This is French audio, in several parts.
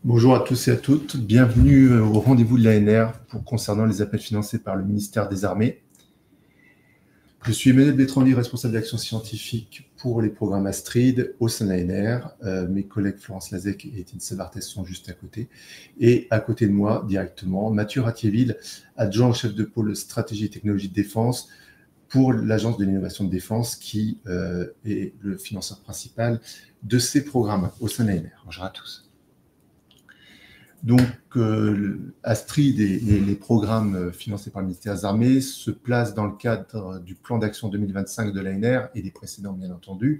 Bonjour à tous et à toutes, bienvenue au rendez-vous de l'ANR concernant les appels financés par le ministère des Armées. Je suis Emmanuel Bétranly, responsable d'action scientifique pour les programmes Astrid au sein de l'ANR. Mes collègues Florence Lazec et Étienne Sabartès sont juste à côté. Et à côté de moi, directement, Mathieu Ratiéville, adjoint au chef de pôle stratégie et technologie de défense pour l'Agence de l'innovation de défense qui est le financeur principal de ces programmes au sein de l'ANR. Bonjour à tous. Donc, Astrid et les programmes financés par le ministère des Armées se placent dans le cadre du plan d'action 2025 de l'ANR et des précédents, bien entendu.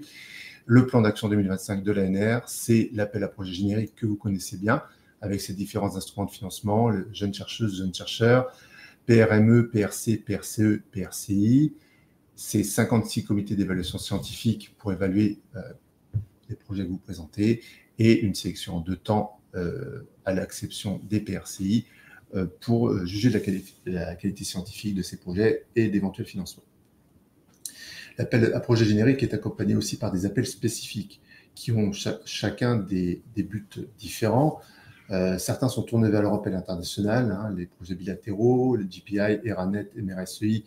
Le plan d'action 2025 de l'ANR, c'est l'appel à projet générique que vous connaissez bien, avec ses différents instruments de financement, le jeunes chercheuses, jeunes chercheurs, PRME, PRC, PRCE, PRCI, ces 56 comités d'évaluation scientifique pour évaluer les projets que vous présentez, et une sélection en 2 temps à l'acception des PRCI pour juger de la qualité scientifique de ces projets et d'éventuels financements. L'appel à projet générique est accompagné aussi par des appels spécifiques qui ont chacun des buts différents. Certains sont tournés vers l'Europe et l'international, les projets bilatéraux, le GPI, ERANET, MRSEI,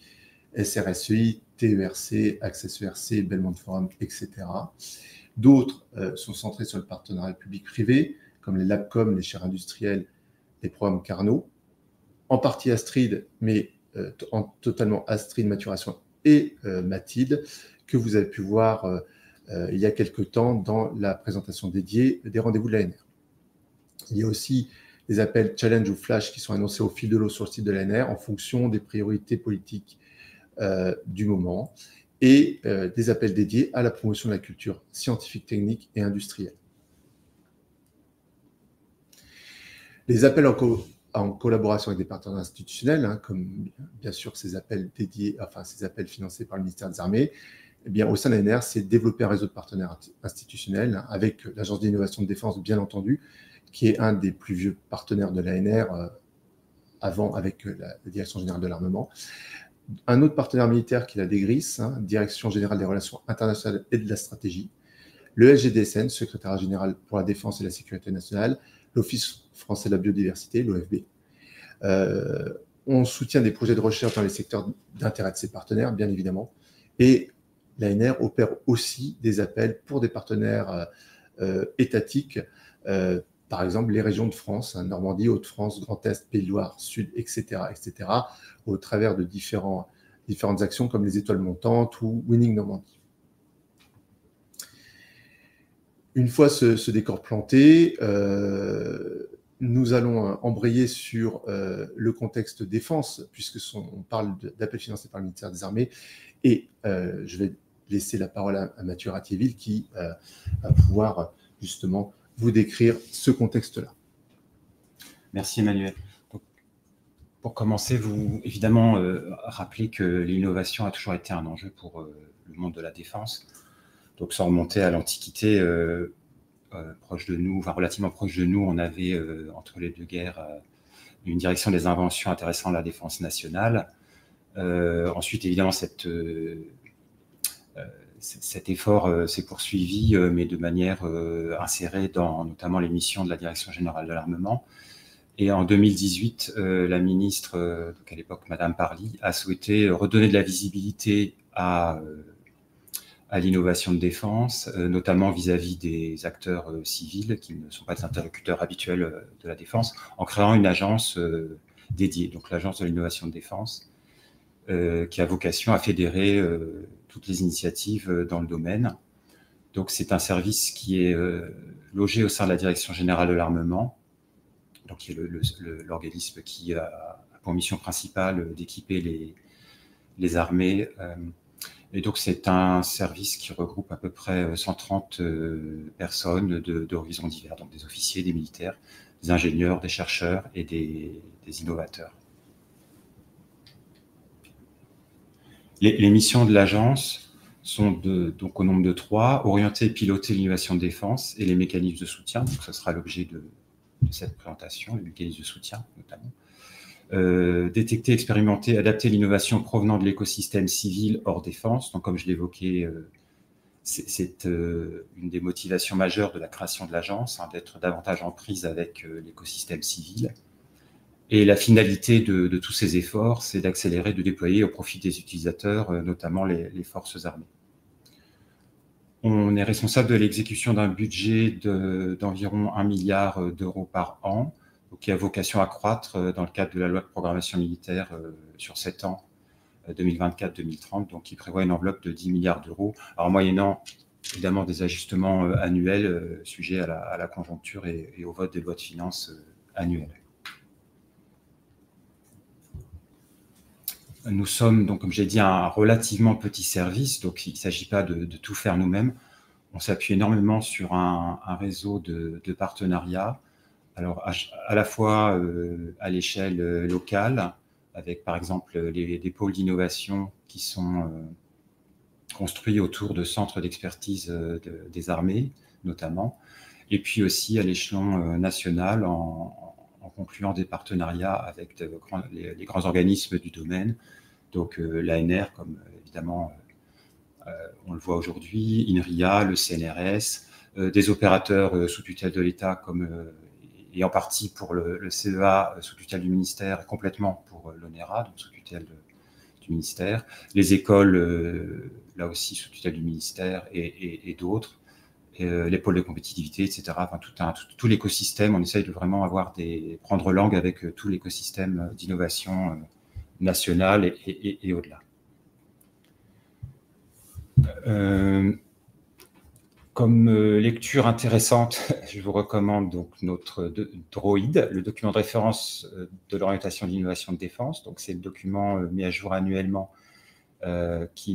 SRSEI, TERC, Access ERC, Belmont Forum, etc. D'autres sont centrés sur le partenariat public-privé, comme les LabCom, les chaires industrielles, les programmes Carnot, en partie Astrid, mais totalement Astrid Maturation et Mathilde, que vous avez pu voir il y a quelque temps dans la présentation dédiée des rendez-vous de l'ANR. Il y a aussi des appels challenge ou flash qui sont annoncés au fil de l'eau sur le site de l'ANR en fonction des priorités politiques du moment et des appels dédiés à la promotion de la culture scientifique, technique et industrielle. Les appels en collaboration avec des partenaires institutionnels, comme bien sûr ces appels dédiés, enfin ces appels financés par le ministère des Armées, eh bien, au sein de l'ANR, c'est développer un réseau de partenaires institutionnels avec l'Agence d'innovation de défense, bien entendu, qui est un des plus vieux partenaires de l'ANR, avant avec la Direction générale de l'armement. Un autre partenaire militaire qui est la DGRIS, Direction générale des relations internationales et de la stratégie, le SGDSN, secrétariat général pour la défense et la sécurité nationale, l'Office français de la biodiversité, l'OFB. On soutient des projets de recherche dans les secteurs d'intérêt de ces partenaires, bien évidemment, et l'ANR opère aussi des appels pour des partenaires étatiques, par exemple les régions de France, Normandie, Hauts-de-France, Grand Est, Pays de Loire, Sud, etc., au travers de différentes actions comme les Étoiles montantes ou Winning Normandie. Une fois ce décor planté, nous allons embrayer sur le contexte défense, puisque on parle d'appels financés par le ministère des Armées, et je vais laisser la parole à Mathieu Ratiéville qui va pouvoir justement vous décrire ce contexte-là. Merci Emmanuel. Donc, pour commencer, vous évidemment rappelez que l'innovation a toujours été un enjeu pour le monde de la défense. Donc sans remonter à l'Antiquité, proche de nous, enfin relativement proche de nous, on avait entre les deux guerres une direction des inventions intéressant la défense nationale. Ensuite, évidemment, cet effort s'est poursuivi, mais de manière insérée dans notamment les missions de la Direction générale de l'armement. Et en 2018, la ministre, donc à l'époque Madame Parly, a souhaité redonner de la visibilité à l'innovation de défense, notamment vis-à-vis des acteurs civils qui ne sont pas des interlocuteurs habituels de la défense, en créant une agence dédiée, donc l'agence de l'innovation de défense, qui a vocation à fédérer toutes les initiatives dans le domaine. Donc c'est un service qui est logé au sein de la Direction générale de l'armement, donc qui est l'organisme qui a pour mission principale d'équiper les armées. Et donc c'est un service qui regroupe à peu près 130 personnes d'horizons divers, donc des officiers, des militaires, des ingénieurs, des chercheurs et des innovateurs. Les missions de l'agence sont donc au nombre de 3, orienter et piloter l'innovation de défense et les mécanismes de soutien. Donc, ce sera l'objet de cette présentation, les mécanismes de soutien notamment. Détecter, expérimenter, adapter l'innovation provenant de l'écosystème civil hors défense. Donc, comme je l'évoquais, C'est une des motivations majeures de la création de l'agence, hein, d'être davantage en prise avec l'écosystème civil. Et la finalité de tous ces efforts, c'est d'accélérer, de déployer au profit des utilisateurs, notamment les forces armées. On est responsable de l'exécution d'un budget d'environ 1 milliard d'euros par an, donc qui a vocation à croître dans le cadre de la loi de programmation militaire sur 7 ans, 2024-2030, donc qui prévoit une enveloppe de 10 milliards d'euros, alors moyennant évidemment des ajustements annuels sujets à la conjoncture et au vote des lois de finances annuelles. Nous sommes, donc, comme j'ai dit, un relativement petit service, donc il ne s'agit pas de tout faire nous-mêmes. On s'appuie énormément sur un réseau de partenariats, alors à la fois à l'échelle locale, avec par exemple des pôles d'innovation qui sont construits autour de centres d'expertise des armées, notamment, et puis aussi à l'échelon national en concluant des partenariats avec les grands organismes du domaine, donc l'ANR, comme évidemment on le voit aujourd'hui, INRIA, le CNRS, des opérateurs sous tutelle de l'État, comme et en partie pour le CEA sous tutelle du ministère, et complètement pour l'ONERA, donc sous tutelle du ministère, les écoles, là aussi sous tutelle du ministère et d'autres, les pôles de compétitivité, etc. Enfin, tout l'écosystème, on essaye de vraiment prendre langue avec tout l'écosystème d'innovation nationale et au-delà. Comme lecture intéressante, je vous recommande donc notre DROID, le document de référence de l'orientation de l'innovation de défense. Donc c'est le document mis à jour annuellement qui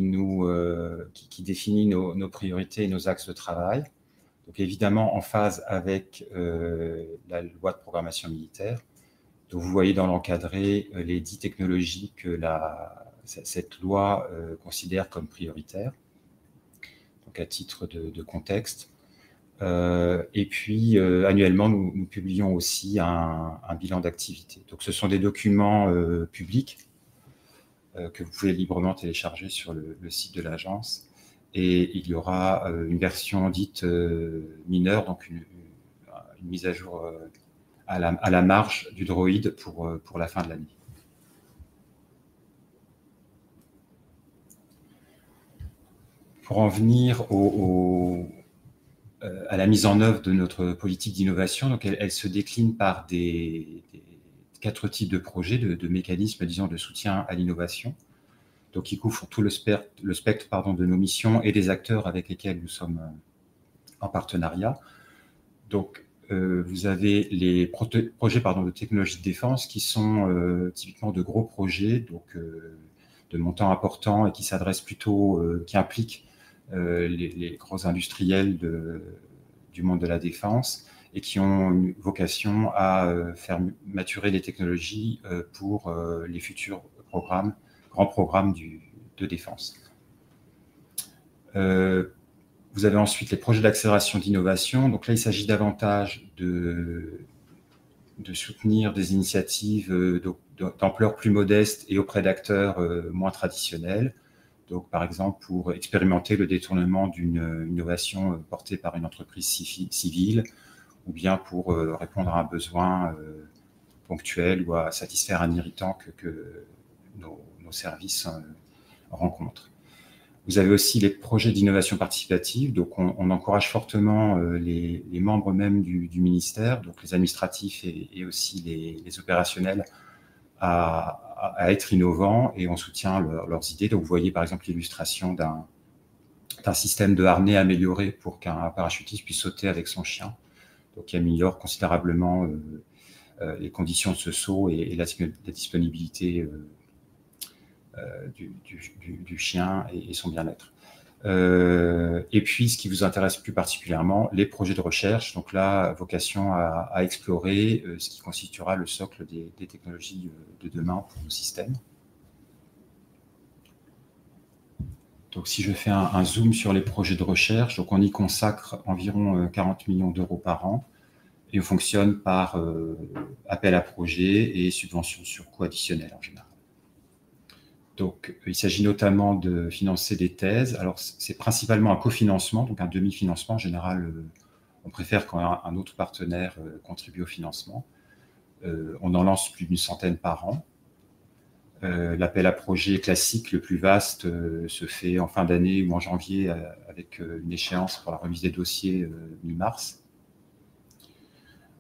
définit nos priorités et nos axes de travail. Donc évidemment en phase avec la loi de programmation militaire. Donc vous voyez dans l'encadré les 10 technologies que cette loi considère comme prioritaires. Donc à titre de contexte. Et puis, annuellement, nous publions aussi un bilan d'activité. Donc, ce sont des documents publics que vous pouvez librement télécharger sur le site de l'agence. Et il y aura une version dite mineure, donc une mise à jour à la marge du DROID pour la fin de l'année. Pour en venir à la mise en œuvre de notre politique d'innovation, donc elle se décline par 4 types de projets, de mécanismes, disons, de soutien à l'innovation, donc qui couvrent tout le spectre de nos missions et des acteurs avec lesquels nous sommes en partenariat. Donc, vous avez les projets de technologie de défense qui sont typiquement de gros projets, donc de montants importants et qui s'adressent plutôt, qui impliquent les gros industriels du monde de la défense et qui ont une vocation à faire maturer les technologies pour les futurs grands programmes de défense. Vous avez ensuite les projets d'accélération d'innovation. Donc là, il s'agit davantage de soutenir des initiatives d'ampleur plus modeste et auprès d'acteurs moins traditionnels. Donc, par exemple, pour expérimenter le détournement d'une innovation portée par une entreprise civile, ou bien pour répondre à un besoin ponctuel ou à satisfaire un irritant que nos services rencontrent. Vous avez aussi les projets d'innovation participative. Donc, on encourage fortement les membres même du ministère, donc les administratifs et aussi les opérationnels, à être innovants, et on soutient leurs idées. Donc, vous voyez par exemple l'illustration d'un système de harnais amélioré pour qu'un parachutiste puisse sauter avec son chien, donc qui améliore considérablement les conditions de ce saut et la disponibilité du chien et son bien-être. Et puis, ce qui vous intéresse plus particulièrement, les projets de recherche. Donc là, vocation à explorer ce qui constituera le socle des technologies de demain pour nos systèmes. Donc, si je fais un zoom sur les projets de recherche, donc on y consacre environ 40 millions d'euros par an et on fonctionne par appel à projet et subventions sur coût additionnel en général. Donc, il s'agit notamment de financer des thèses. Alors, c'est principalement un cofinancement, donc un demi-financement. En général, on préfère quand un autre partenaire contribue au financement. On en lance plus d'une centaine par an. L'appel à projet classique le plus vaste se fait en fin d'année ou en janvier avec une échéance pour la remise des dossiers mi-mars.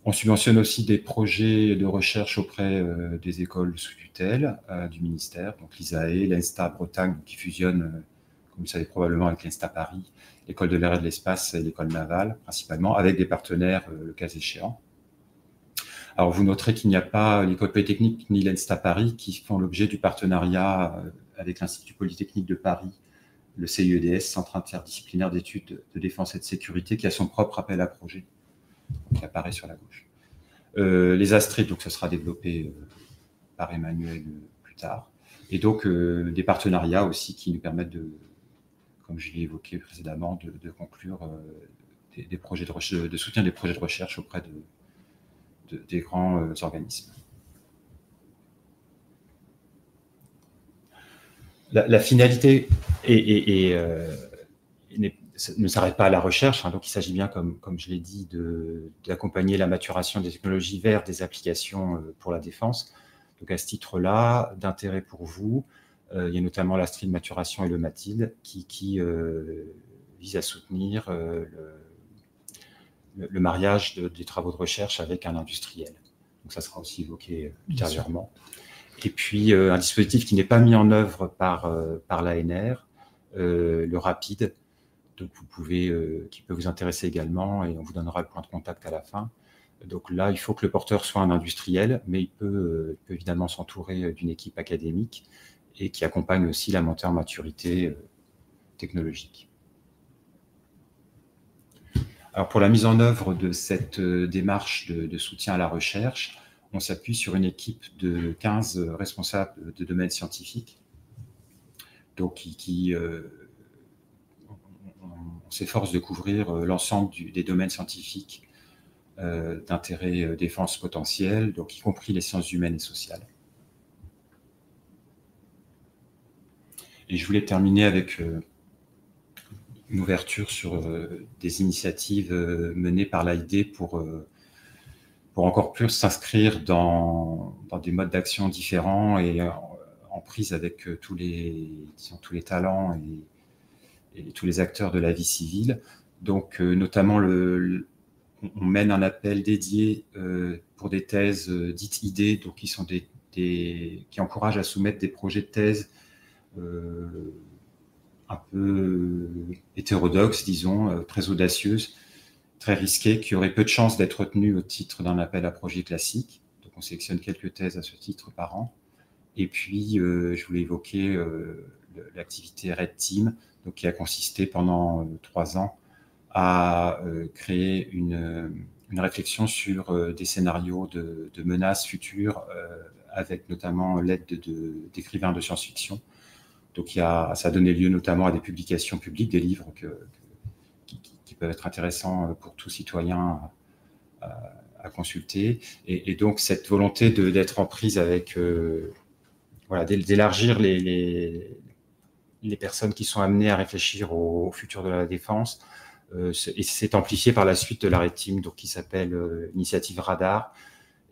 On subventionne aussi des projets de recherche auprès des écoles sous tutelle du ministère, donc l'ISAE, l'ENSTA Bretagne, qui fusionne, comme vous le savez probablement, avec l'ENSTA Paris, l'école de l'air et de l'espace et l'école navale, principalement, avec des partenaires le cas échéant. Alors, vous noterez qu'il n'y a pas l'école polytechnique ni l'ENSTA Paris qui font l'objet du partenariat avec l'Institut Polytechnique de Paris, le CIEDS, Centre interdisciplinaire d'études de défense et de sécurité, qui a son propre appel à projet, qui apparaît sur la gauche. Les Astrides, donc ça sera développé par Emmanuel plus tard. Et donc, des partenariats aussi qui nous permettent de, comme je l'ai évoqué précédemment, de conclure des projets de soutien des projets de recherche auprès des grands organismes. La finalité ne s'arrête pas à la recherche, hein, donc il s'agit bien, comme je l'ai dit, d'accompagner la maturation des technologies vers des applications pour la défense. Donc à ce titre-là, d'intérêt pour vous, il y a notamment l'Astrid Maturation et le Mathilde qui vise à soutenir le mariage des travaux de recherche avec un industriel. Donc ça sera aussi évoqué ultérieurement. Et puis un dispositif qui n'est pas mis en œuvre par l'ANR, le RAPID, donc qui peut vous intéresser également, et on vous donnera le point de contact à la fin. Donc là, il faut que le porteur soit un industriel, mais il peut évidemment s'entourer d'une équipe académique et qui accompagne aussi la montée en maturité technologique. Alors pour la mise en œuvre de cette démarche de soutien à la recherche, on s'appuie sur une équipe de 15 responsables de domaines scientifiques, donc on s'efforce de couvrir l'ensemble des domaines scientifiques d'intérêt défense potentiel, donc y compris les sciences humaines et sociales. Et je voulais terminer avec une ouverture sur des initiatives menées par l'AID pour encore plus s'inscrire dans des modes d'action différents et en prise avec tous les talents et tous les acteurs de la vie civile. Donc, notamment, on mène un appel dédié pour des thèses dites idées, donc qui encouragent à soumettre des projets de thèse un peu hétérodoxes, disons, très audacieuses, très risquées, qui auraient peu de chances d'être retenues au titre d'un appel à projet classique. Donc, on sélectionne quelques thèses à ce titre par an. Et puis, je voulais évoquer l'activité Red Team, donc, qui a consisté pendant 3 ans à créer une réflexion sur des scénarios de menaces futures, avec notamment l'aide d'écrivains de science-fiction. Donc, ça a donné lieu notamment à des publications publiques, des livres qui peuvent être intéressants pour tout citoyen à consulter. Et donc, cette volonté d'être en prise avec, voilà, d'élargir les personnes qui sont amenées à réfléchir au futur de la défense, et c'est amplifié par la suite de la Red Team, donc qui s'appelle Initiative Radar,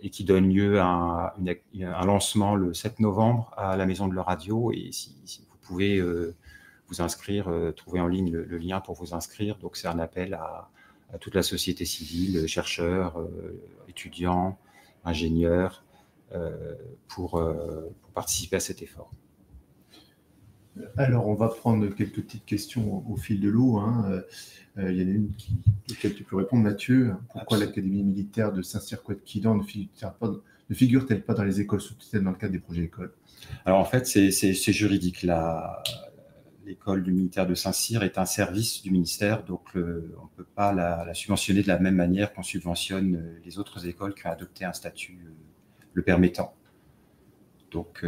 et qui donne lieu à un lancement le 7 novembre à la Maison de la Radio. Et si vous pouvez vous inscrire, trouver en ligne le lien pour vous inscrire. Donc c'est un appel à toute la société civile, chercheurs, étudiants, ingénieurs, pour participer à cet effort. Alors, on va prendre quelques petites questions au fil de l'eau. Hein. Il y en a une auquel tu peux répondre, Mathieu. Pourquoi l'Académie militaire de Saint-Cyr-Couët-Quidan ne figure-t-elle pas dans les écoles sous tutelle dans le cadre des projets écoles? Alors, en fait, c'est juridique. L'école du militaire de Saint-Cyr est un service du ministère, donc on ne peut pas la subventionner de la même manière qu'on subventionne les autres écoles qui ont adopté un statut le permettant. Donc,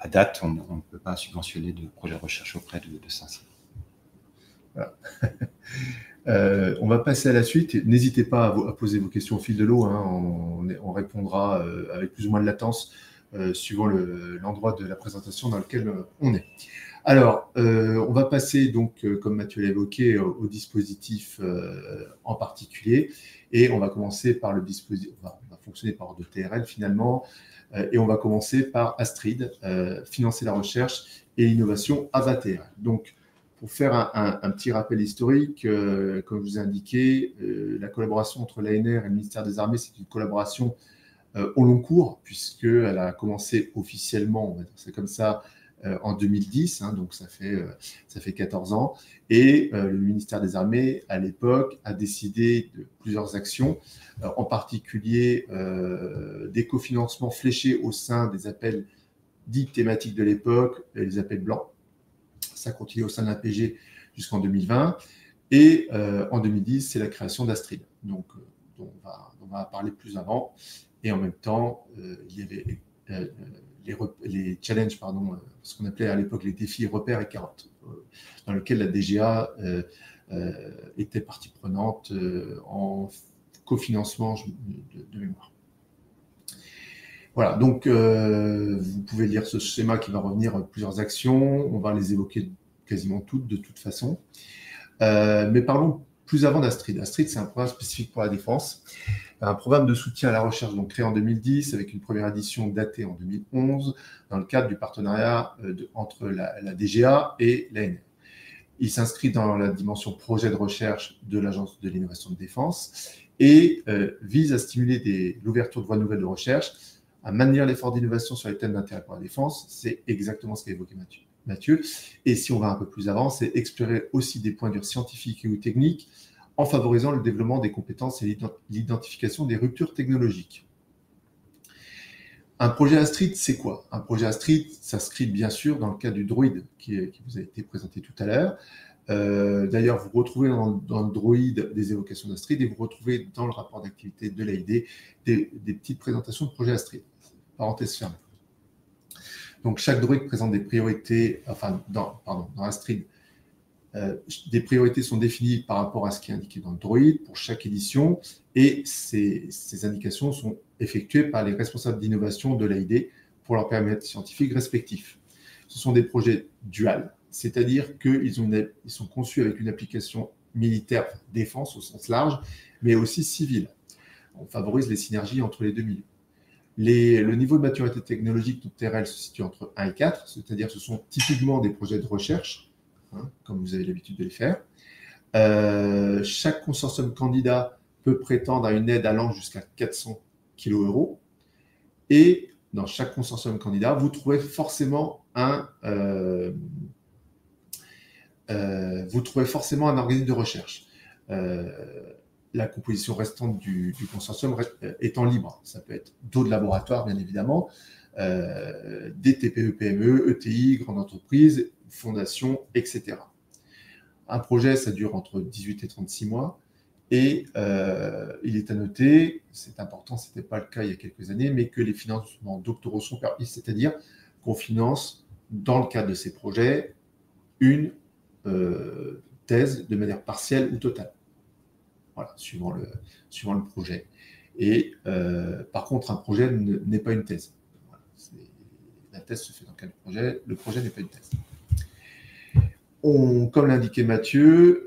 à date, on ne peut pas subventionner de projet de recherche auprès de Saint-Cyr. Voilà. On va passer à la suite. N'hésitez pas à poser vos questions au fil de l'eau. Hein. On répondra avec plus ou moins de latence suivant l'endroit de la présentation dans lequel on est. Alors, on va passer donc, comme Mathieu l'a évoqué, au dispositif en particulier, et on va commencer par le dispositif, on va fonctionner par ordre de TRL finalement, et on va commencer par Astrid, financer la recherche et l'innovation AVATR. Donc, pour faire un petit rappel historique, comme je vous ai indiqué, la collaboration entre l'ANR et le ministère des Armées, c'est une collaboration au long cours, puisqu'elle a commencé officiellement, on va dire c'est comme ça, en 2010, hein, donc ça fait 14 ans, et le ministère des Armées, à l'époque, a décidé de plusieurs actions, en particulier des cofinancements fléchés au sein des appels dits thématiques de l'époque, les appels blancs. Ça continue au sein de l'APG jusqu'en 2020, et en 2010, c'est la création d'Astrid, donc dont on va parler plus avant, et en même temps, il y avait les challenges, ce qu'on appelait à l'époque les défis repères et carottes, dans lequel la DGA était partie prenante en cofinancement de mémoire. Voilà, donc vous pouvez lire ce schéma qui va revenir plusieurs actions, on va les évoquer quasiment toutes de toute façon. Mais parlons plus avant d'Astrid. Astrid, c'est un programme spécifique pour la défense, un programme de soutien à la recherche donc créé en 2010 avec une première édition datée en 2011 dans le cadre du partenariat entre la DGA et l'ANR. Il s'inscrit dans la dimension projet de recherche de l'Agence de l'innovation de défense et vise à stimuler l'ouverture de voies nouvelles de recherche, à maintenir l'effort d'innovation sur les thèmes d'intérêt pour la défense. C'est exactement ce qu'a évoqué Mathieu. Et si on va un peu plus avant, c'est explorer aussi des points de vue scientifiques ou techniques en favorisant le développement des compétences et l'identification des ruptures technologiques. Un projet Astrid, c'est quoi? Un projet Astrid s'inscrit bien sûr dans le cadre du Droid qui vous a été présenté tout à l'heure. D'ailleurs, vous retrouvez dans le Droid des évocations d'Astrid et vous retrouvez dans le rapport d'activité de l'AID des petites présentations de projets Astrid. Parenthèse fermée. Donc, chaque Droid présente des priorités, dans Astrid, des priorités sont définies par rapport à ce qui est indiqué dans le Droid pour chaque édition et ces indications sont effectuées par les responsables d'innovation de l'AID pour leur périmètre scientifique respectif. Ce sont des projets duals, c'est-à-dire qu'ils sont conçus avec une application militaire, défense au sens large, mais aussi civile. On favorise les synergies entre les deux milieux. Le niveau de maturité technologique de TRL se situe entre 1 et 4, c'est-à-dire que ce sont typiquement des projets de recherche, comme vous avez l'habitude de les faire. Chaque consortium candidat peut prétendre à une aide allant jusqu'à 400 kg. Et dans chaque consortium candidat, vous trouvez forcément un organisme de recherche. La composition restante du consortium étant libre. Ça peut être d'autres laboratoires, bien évidemment, des TPE, PME, ETI, grandes entreprises, fondations, etc. Un projet, ça dure entre 18 et 36 mois. Et il est à noter, c'est important, ce n'était pas le cas il y a quelques années, mais que les financements doctoraux sont permis, c'est-à-dire qu'on finance, dans le cadre de ces projets, une thèse de manière partielle ou totale. Voilà, suivant le projet. Et par contre, un projet n'est pas une thèse. Voilà, la thèse se fait dans quel projet? Le projet n'est pas une thèse. Comme l'indiquait Mathieu,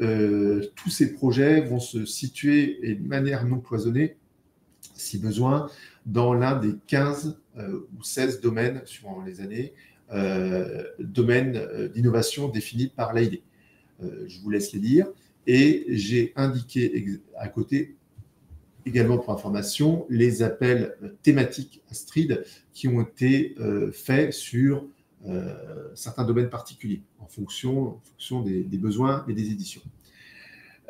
tous ces projets vont se situer et de manière non cloisonnée, si besoin, dans l'un des 15 ou 16 domaines, suivant les années, domaines d'innovation définis par l'AID. Je vous laisse les lire. Et j'ai indiqué à côté, également pour information, les appels thématiques Astrid qui ont été faits sur certains domaines particuliers, en fonction des besoins et des éditions.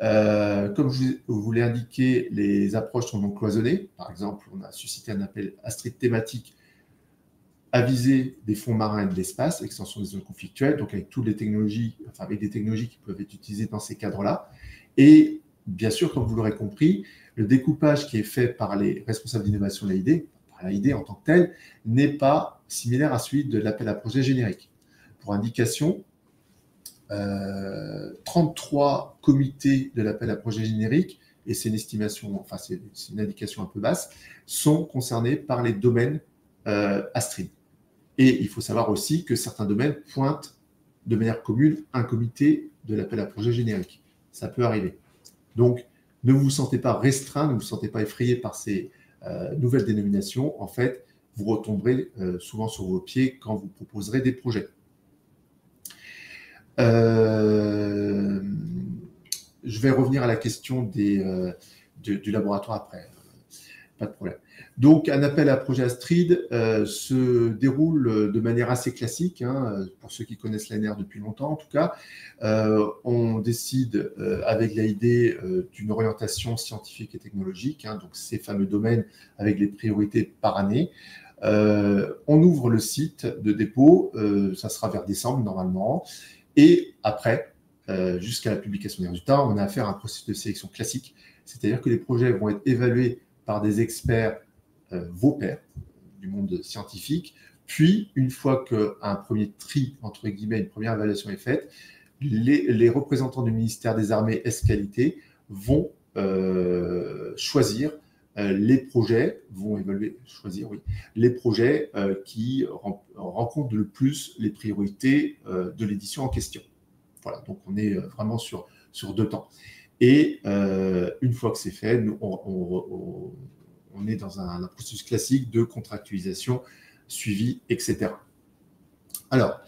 Comme je vous l'ai indiqué, les approches sont non cloisonnées. Par exemple, on a suscité un appel Astrid thématique à viser des fonds marins et de l'espace, extension des zones conflictuelles, donc avec toutes les technologies, avec des technologies qui peuvent être utilisées dans ces cadres-là. Et bien sûr, comme vous l'aurez compris, le découpage qui est fait par les responsables d'innovation de l'AID, par l'AID en tant que tel, n'est pas similaire à celui de l'appel à projet générique. Pour indication, 33 comités de l'appel à projet générique, et c'est une estimation, c'est une indication un peu basse, sont concernés par les domaines Astrid. Et il faut savoir aussi que certains domaines pointent de manière commune un comité de l'appel à projet générique. Ça peut arriver. Donc, ne vous sentez pas restreint, ne vous sentez pas effrayé par ces nouvelles dénominations. En fait, vous retomberez souvent sur vos pieds quand vous proposerez des projets. Je vais revenir à la question du laboratoire après. Pas de problème. Donc, un appel à projet Astrid se déroule de manière assez classique, hein, pour ceux qui connaissent l'ANR depuis longtemps en tout cas. On décide avec l'AID d'une orientation scientifique et technologique, hein, donc ces fameux domaines avec les priorités par année. On ouvre le site de dépôt, ça sera vers décembre normalement, et après, jusqu'à la publication des résultats, on a affaire à un processus de sélection classique, c'est-à-dire que les projets vont être évalués par des experts, vos pairs, du monde scientifique, puis une fois qu'un premier tri, entre guillemets, une première évaluation est faite, les représentants du ministère des Armées S-Qualité vont choisir les projets, les projets qui rencontrent le plus les priorités de l'édition en question. Voilà, donc on est vraiment sur 2 temps. Et une fois que c'est fait, on est dans un processus classique de contractualisation, suivi, etc. Alors,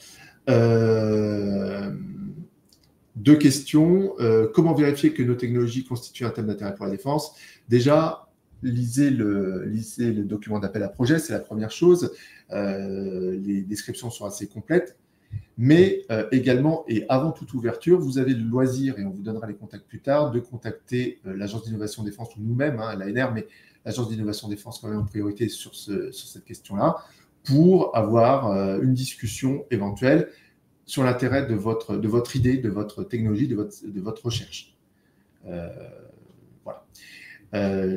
2 questions. Comment vérifier que nos technologies constituent un thème d'intérêt pour la défense? Déjà, lisez le document d'appel à projet, c'est la première chose. Les descriptions sont assez complètes. Mais également, et avant toute ouverture, vous avez le loisir, et on vous donnera les contacts plus tard, de contacter l'Agence d'innovation défense ou nous-mêmes, hein, l'ANR, mais l'Agence d'innovation défense quand même en priorité sur cette question-là, pour avoir une discussion éventuelle sur l'intérêt de votre idée, de votre technologie, de votre recherche. Voilà.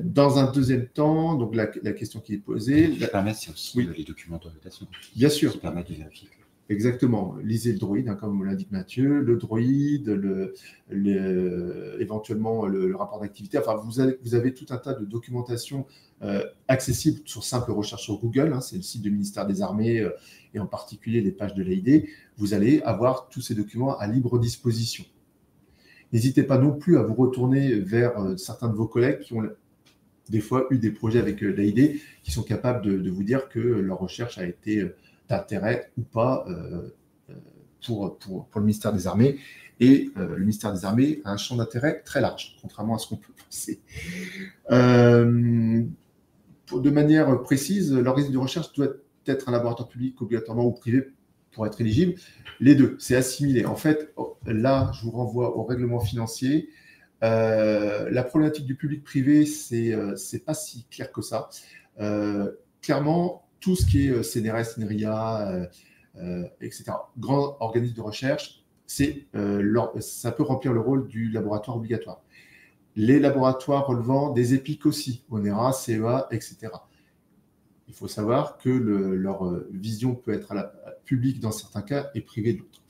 Dans un deuxième temps, donc la question qui est posée... Je permets, c'est aussi les documents d'orientation. Bien sûr. Qui permettent de vérifier. Exactement. Lisez le droïde, hein, comme l'indique Mathieu, le droïde, éventuellement le rapport d'activité. Enfin, vous avez tout un tas de documentation accessible sur simple recherche sur Google. Hein, c'est le site du ministère des Armées et en particulier les pages de l'AID. Vous allez avoir tous ces documents à libre disposition. N'hésitez pas non plus à vous retourner vers certains de vos collègues qui ont des fois eu des projets avec l'AID, qui sont capables de vous dire que leur recherche a été d'intérêt ou pas pour le ministère des Armées. Et le ministère des Armées a un champ d'intérêt très large, contrairement à ce qu'on peut penser. De manière précise, l'organisme de recherche doit être un laboratoire public obligatoirement ou privé pour être éligible. Les deux, c'est assimilé. En fait, là, je vous renvoie au règlement financier. La problématique du public-privé, c'est pas si clair que ça. Clairement, tout ce qui est CNRS, INRIA, etc., grand organisme de recherche, ça peut remplir le rôle du laboratoire obligatoire. Les laboratoires relevant des EPIC aussi, ONERA, CEA, etc. Il faut savoir que leur vision peut être publique dans certains cas et privée d'autres.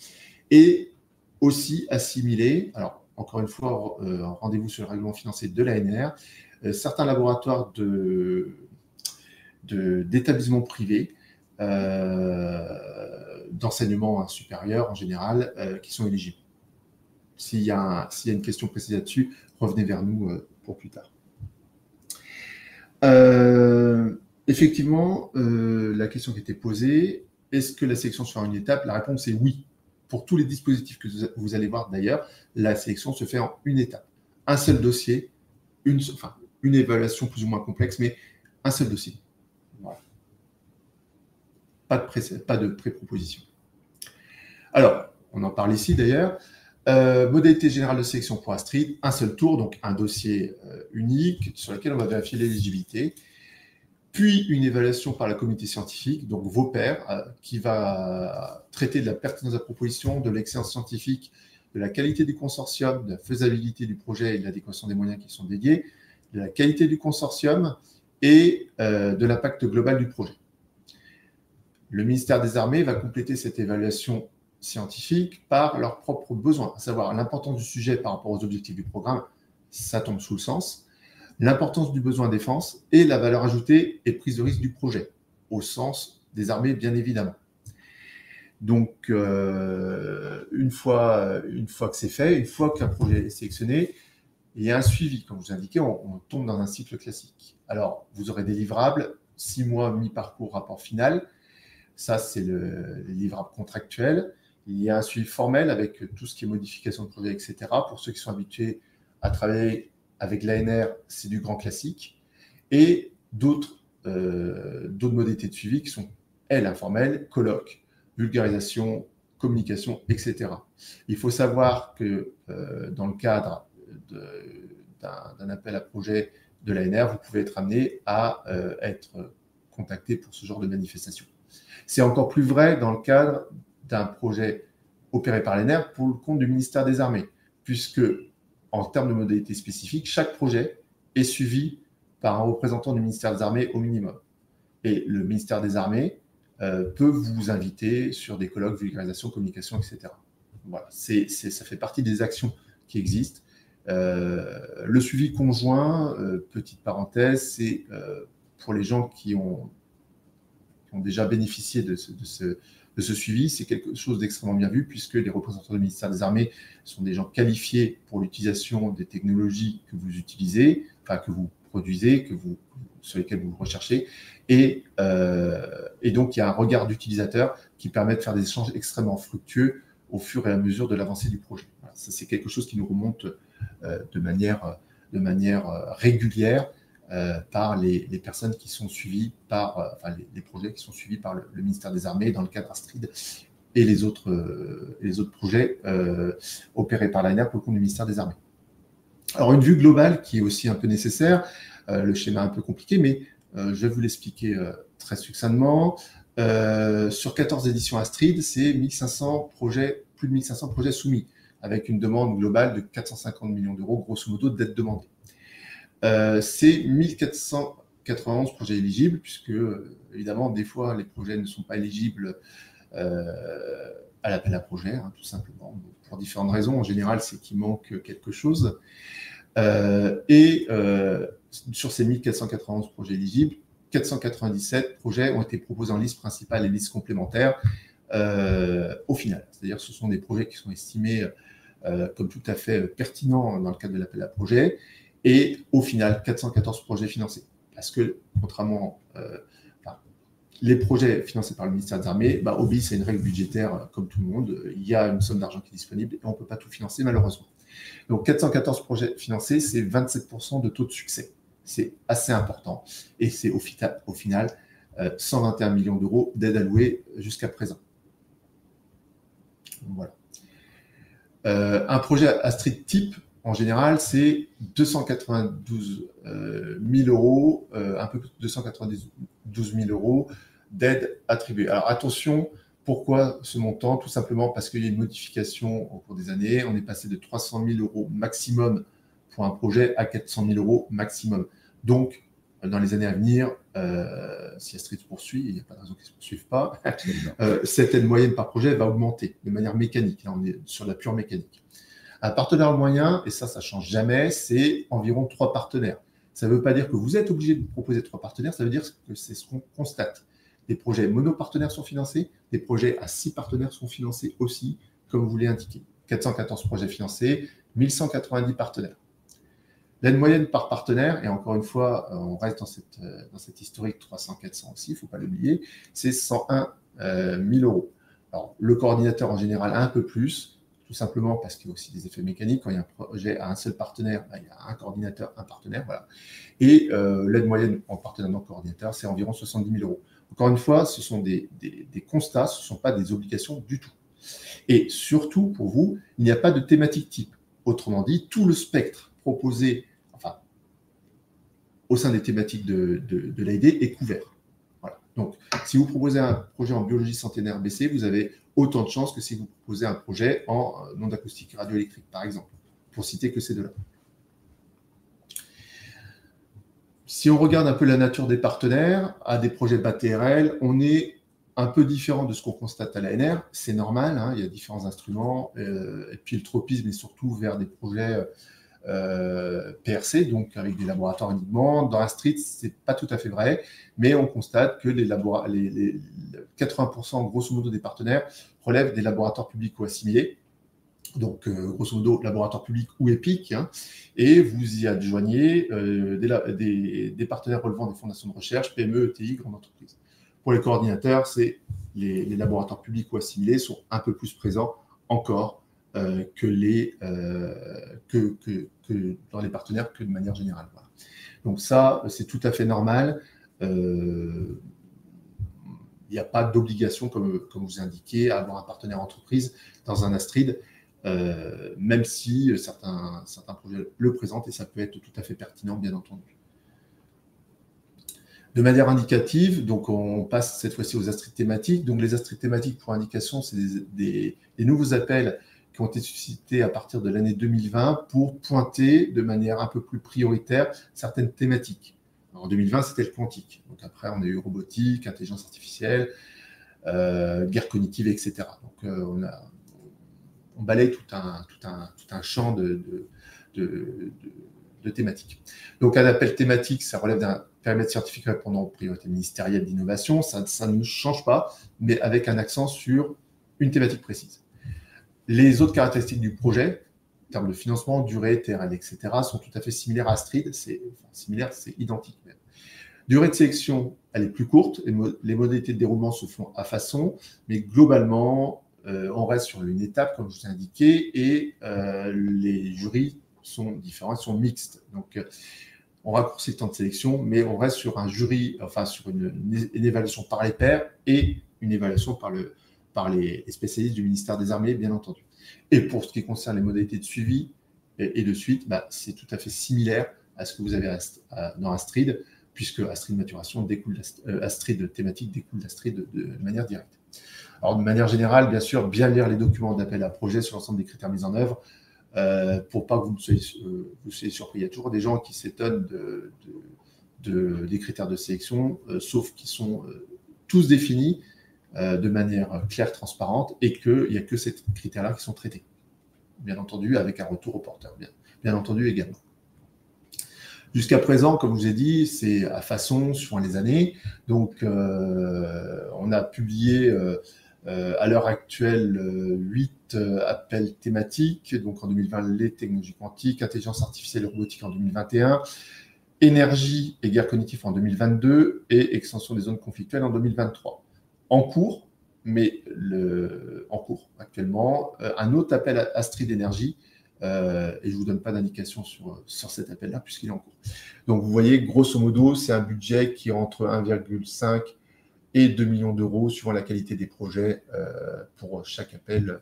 Et aussi assimiler, alors encore une fois, rendez-vous sur le règlement financier de l'ANR, certains laboratoires d'établissements privés, d'enseignement supérieur en général, qui sont éligibles. S'il y a une question précise là-dessus, revenez vers nous pour plus tard. Effectivement, la question qui était posée, est-ce que la sélection sera une étape? La réponse est oui. Pour tous les dispositifs que vous allez voir d'ailleurs, la sélection se fait en une étape. Un seul dossier, une évaluation plus ou moins complexe, mais un seul dossier. Voilà. Pas de pré-proposition. Alors, on en parle ici d'ailleurs. Modalité générale de sélection pour Astrid, un seul tour, donc un dossier unique sur lequel on va vérifier l'éligibilité. Puis une évaluation par la communauté scientifique, donc vos pairs, qui va traiter de la pertinence de la proposition, de l'excellence scientifique, de la qualité du consortium, de la faisabilité du projet et de l'adéquation des moyens qui sont dédiés, de la qualité du consortium et de l'impact global du projet. Le ministère des Armées va compléter cette évaluation scientifique par leurs propres besoins, à savoir l'importance du sujet par rapport aux objectifs du programme, ça tombe sous le sens, l'importance du besoin défense et la valeur ajoutée et prise de risque du projet. au sens des armées, bien évidemment. Donc, une fois que c'est fait, une fois qu'un projet est sélectionné, il y a un suivi. Comme je vous indiquais, on tombe dans un cycle classique. Alors, vous aurez des livrables, 6 mois, mi-parcours, rapport final. Ça, c'est les livrables contractuels. Il y a un suivi formel avec tout ce qui est modification de projet, etc. Pour ceux qui sont habitués à travailler avec l'ANR, c'est du grand classique. Et d'autres modalités de suivi qui sont, elles, informelles, colloques, vulgarisation, communication, etc. Il faut savoir que dans le cadre d'un appel à projet de l'ANR, vous pouvez être amené à être contacté pour ce genre de manifestation. C'est encore plus vrai dans le cadre d'un projet opéré par l'ANR pour le compte du ministère des Armées, puisque, en termes de modalités spécifiques, chaque projet est suivi par un représentant du ministère des Armées au minimum. Et le ministère des Armées peut vous inviter sur des colloques, vulgarisation, communication, etc. Voilà, ça fait partie des actions qui existent. Le suivi conjoint, petite parenthèse, c'est pour les gens qui ont déjà bénéficié de ce suivi, c'est quelque chose d'extrêmement bien vu, puisque les représentants du ministère des Armées sont des gens qualifiés pour l'utilisation des technologies que vous utilisez, enfin que vous produisez, sur lesquelles vous recherchez, et donc il y a un regard d'utilisateur qui permet de faire des échanges extrêmement fructueux au fur et à mesure de l'avancée du projet. Voilà, ça, c'est quelque chose qui nous remonte de manière régulière par les personnes qui sont suivies par, les projets qui sont suivis par le ministère des Armées dans le cadre Astrid et les autres projets opérés par l'ANR pour le compte du ministère des Armées. Alors, une vue globale qui est aussi un peu nécessaire, le schéma est un peu compliqué, mais je vais vous l'expliquer très succinctement. Sur 14 éditions Astrid, c'est 1500 projets, plus de 1500 projets soumis, avec une demande globale de 450 millions d'euros, grosso modo, d'aides demandées. C'est 1491 projets éligibles, puisque, évidemment, des fois, les projets ne sont pas éligibles à l'appel à projet, hein, tout simplement, pour différentes raisons. En général, c'est qu'il manque quelque chose. Sur ces 1491 projets éligibles, 497 projets ont été proposés en liste principale et liste complémentaire au final. C'est-à-dire que ce sont des projets qui sont estimés comme tout à fait pertinents dans le cadre de l'appel à projet. Et au final, 414 projets financés. Parce que, contrairement, les projets financés par le ministère des Armées obéissent à une règle budgétaire comme tout le monde. Il y a une somme d'argent qui est disponible et on ne peut pas tout financer, malheureusement. Donc, 414 projets financés, c'est 27% de taux de succès. C'est assez important. Et c'est au final 121 millions d'euros d'aide allouée jusqu'à présent. Voilà. Un projet Astrid type, en général, c'est 292 000 euros, un peu plus de 292 000 euros d'aide attribuée. Alors attention, pourquoi ce montant? Tout simplement parce qu'il y a une modification au cours des années. On est passé de 300 000 euros maximum pour un projet à 400 000 euros maximum. Donc, dans les années à venir, si Astrid se poursuit, il n'y a pas de raison qu'il ne se poursuive pas, cette aide moyenne par projet va augmenter de manière mécanique. Là, on est sur la pure mécanique. Un partenaire moyen, et ça ne change jamais, c'est environ 3 partenaires. Ça ne veut pas dire que vous êtes obligé de proposer 3 partenaires, ça veut dire que c'est ce qu'on constate. Des projets monopartenaires sont financés, des projets à 6 partenaires sont financés aussi, comme vous l'avez indiqué. 414 projets financés, 1190 partenaires. L'aide moyenne par partenaire, et encore une fois, on reste dans cette historique 300-400 aussi, il ne faut pas l'oublier, c'est 101 000 euros. Alors, le coordinateur en général a un peu plus, tout simplement parce qu'il y a aussi des effets mécaniques. Quand il y a un projet à un seul partenaire, il y a un coordinateur, un partenaire. Voilà. Et l'aide moyenne en partenaire non coordinateur, c'est environ 70 000 euros. Encore une fois, ce sont des constats, ce ne sont pas des obligations du tout. Et surtout, pour vous, il n'y a pas de thématique type. Autrement dit, tout le spectre proposé au sein des thématiques de l'AID est couvert. Voilà. Donc, si vous proposez un projet en biologie centenaire BC, vous avez autant de chances que si vous proposez un projet en ondes acoustiques radioélectriques, par exemple, pour citer que ces deux-là. Si on regarde un peu la nature des partenaires, à des projets bas TRL, on est un peu différent de ce qu'on constate à l'ANR. C'est normal, hein, il y a différents instruments, et puis le tropisme est surtout vers des projets PRC, donc avec des laboratoires uniquement. Dans Astrid, ce n'est pas tout à fait vrai, mais on constate que les 80% grosso modo des partenaires relèvent des laboratoires publics ou assimilés. Donc, grosso modo, laboratoire public ou EPIC, hein, et vous y adjoignez des partenaires relevant des fondations de recherche, PME, ETI, grandes entreprises. Pour les coordinateurs, les laboratoires publics ou assimilés sont un peu plus présents encore que dans les partenaires que de manière générale. Voilà. Donc ça, c'est tout à fait normal. Il n'y a pas d'obligation, comme vous indiquez, à avoir un partenaire entreprise dans un Astrid. Même si certains projets le présentent et ça peut être tout à fait pertinent, bien entendu. De manière indicative, donc on passe cette fois-ci aux astrides thématiques. Donc les astrides thématiques, pour indication, c'est des nouveaux appels qui ont été suscités à partir de l'année 2020 pour pointer de manière un peu plus prioritaire certaines thématiques. Alors, en 2020, c'était le quantique. Donc après, on a eu robotique, intelligence artificielle, guerre cognitive, etc. Donc on balaye tout un champ de thématiques. Donc, un appel thématique, ça relève d'un périmètre scientifique répondant aux priorités ministérielles d'innovation. Ça ne change pas, mais avec un accent sur une thématique précise. Les autres caractéristiques du projet, en termes de financement, durée, TRL, etc., sont tout à fait similaires à Astrid. C'est identique même. Durée de sélection, elle est plus courte. Les modalités de déroulement se font à façon, mais globalement, on reste sur une étape, comme je vous ai indiqué, et les jurys sont différents, ils sont mixtes. Donc, on raccourcit le temps de sélection, mais on reste sur un jury, enfin sur une évaluation par les pairs et une évaluation par les spécialistes du ministère des Armées, bien entendu. Et pour ce qui concerne les modalités de suivi et de suite, c'est tout à fait similaire à ce que vous avez dans Astrid, puisque Astrid maturation découle Astrid thématique découle d'Astrid de manière directe. Alors, de manière générale, bien sûr, bien lire les documents d'appel à projet sur l'ensemble des critères mis en œuvre pour pas que vous soyez surpris. Il y a toujours des gens qui s'étonnent des critères de sélection, sauf qu'ils sont tous définis de manière claire, transparente, et qu'il n'y a que ces critères-là qui sont traités. Bien entendu, avec un retour au porteur, bien entendu également. Jusqu'à présent, comme je vous ai dit, c'est à façon, suivant les années. Donc, on a publié à l'heure actuelle 8 appels thématiques. Donc, en 2020, les technologies quantiques, intelligence artificielle et robotique en 2021, énergie et guerre cognitive en 2022 et extension des zones conflictuelles en 2023. En cours, actuellement, un autre appel à Astrid Énergie, et je ne vous donne pas d'indication sur cet appel-là puisqu'il est en cours. Donc, vous voyez, grosso modo, c'est un budget qui est entre 1,5 et 2 millions d'euros suivant la qualité des projets pour chaque appel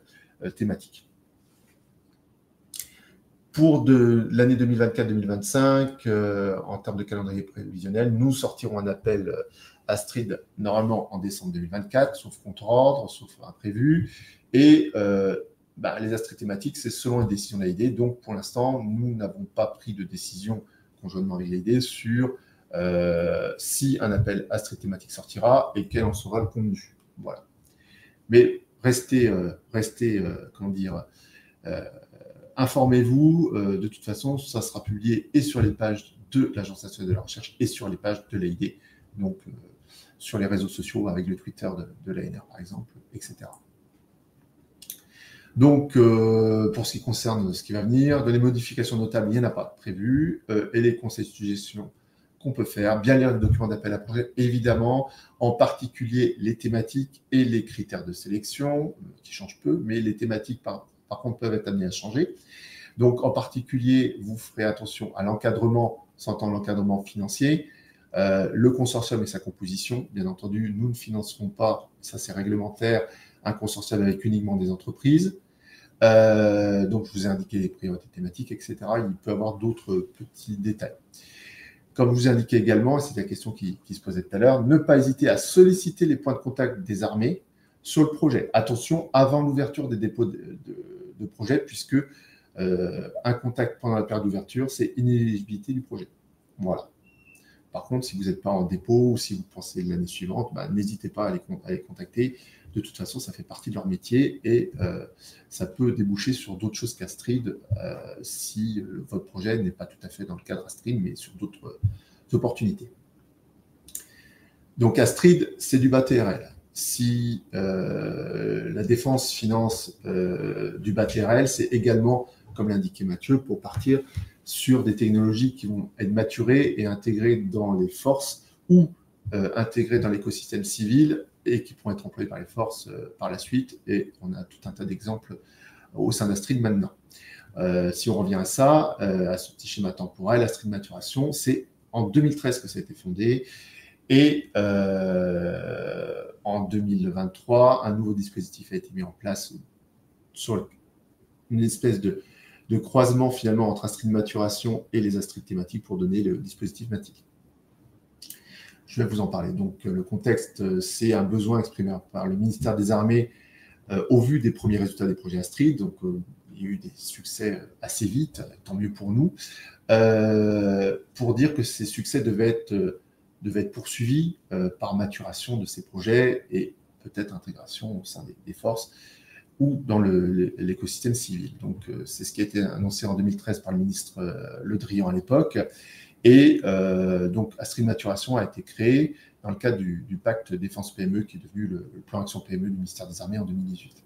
thématique. Pour l'année 2024-2025, en termes de calendrier prévisionnel, nous sortirons un appel Astrid normalement en décembre 2024, sauf contre-ordre, sauf imprévu. Et les Astrid thématiques, c'est selon une décision de l'AID. Donc, pour l'instant, nous n'avons pas pris de décision conjointement avec l'AID sur si un appel Astrid thématique sortira et quel en sera le contenu. Voilà. Mais restez informez-vous. De toute façon, ça sera publié et sur les pages de l'Agence nationale de la recherche et sur les pages de l'AID. Donc, sur les réseaux sociaux, avec le Twitter de l'ANR, par exemple, etc. Donc, pour ce qui concerne ce qui va venir, de les modifications notables, il n'y en a pas prévu. Et les conseils de suggestions qu'on peut faire, bien lire les documents d'appel à projet, évidemment, en particulier les thématiques et les critères de sélection, qui changent peu, mais les thématiques, par contre, peuvent être amenées à changer. Donc, en particulier, vous ferez attention à l'encadrement, s'entend l'encadrement financier, le consortium et sa composition. Bien entendu, nous ne financerons pas, ça c'est réglementaire, un consortium avec uniquement des entreprises. Donc, je vous ai indiqué les priorités thématiques, etc. Il peut y avoir d'autres petits détails. Comme je vous ai indiqué également, et c'est la question qui se posait tout à l'heure, ne pas hésiter à solliciter les points de contact des armées sur le projet. Attention, avant l'ouverture des dépôts de projet, puisque un contact pendant la période d'ouverture, c'est inéligibilité du projet. Voilà. Par contre, si vous n'êtes pas en dépôt ou si vous pensez l'année suivante, n'hésitez pas à les contacter de toute façon, ça fait partie de leur métier et ça peut déboucher sur d'autres choses qu'Astrid si votre projet n'est pas tout à fait dans le cadre Astrid, mais sur d'autres opportunités. Donc Astrid, c'est du bas TRL. Si la défense finance du bas TRL, c'est également, comme l'indiquait Mathieu, pour partir sur des technologies qui vont être maturées et intégrées dans les forces ou intégrées dans l'écosystème civil et qui pourront être employées par les forces par la suite. Et on a tout un tas d'exemples au sein d'Astrid maintenant. Si on revient à ça, à ce petit schéma temporel, Astrid Maturation, c'est en 2013 que ça a été fondé. Et en 2023, un nouveau dispositif a été mis en place sur une espèce de croisement finalement entre Astrid Maturation et les Astrid thématiques pour donner le dispositif Matic. Je vais vous en parler. Donc le contexte, c'est un besoin exprimé par le ministère des Armées au vu des premiers résultats des projets Astrid. Donc il y a eu des succès assez vite, tant mieux pour nous, pour dire que ces succès devaient être poursuivis par maturation de ces projets et peut-être intégration au sein des forces ou dans l'écosystème civil. Donc, c'est ce qui a été annoncé en 2013 par le ministre Le Drian à l'époque. Et donc, Astrid Maturation a été créé dans le cadre du pacte Défense PME qui est devenu le plan Action PME du ministère des Armées en 2018.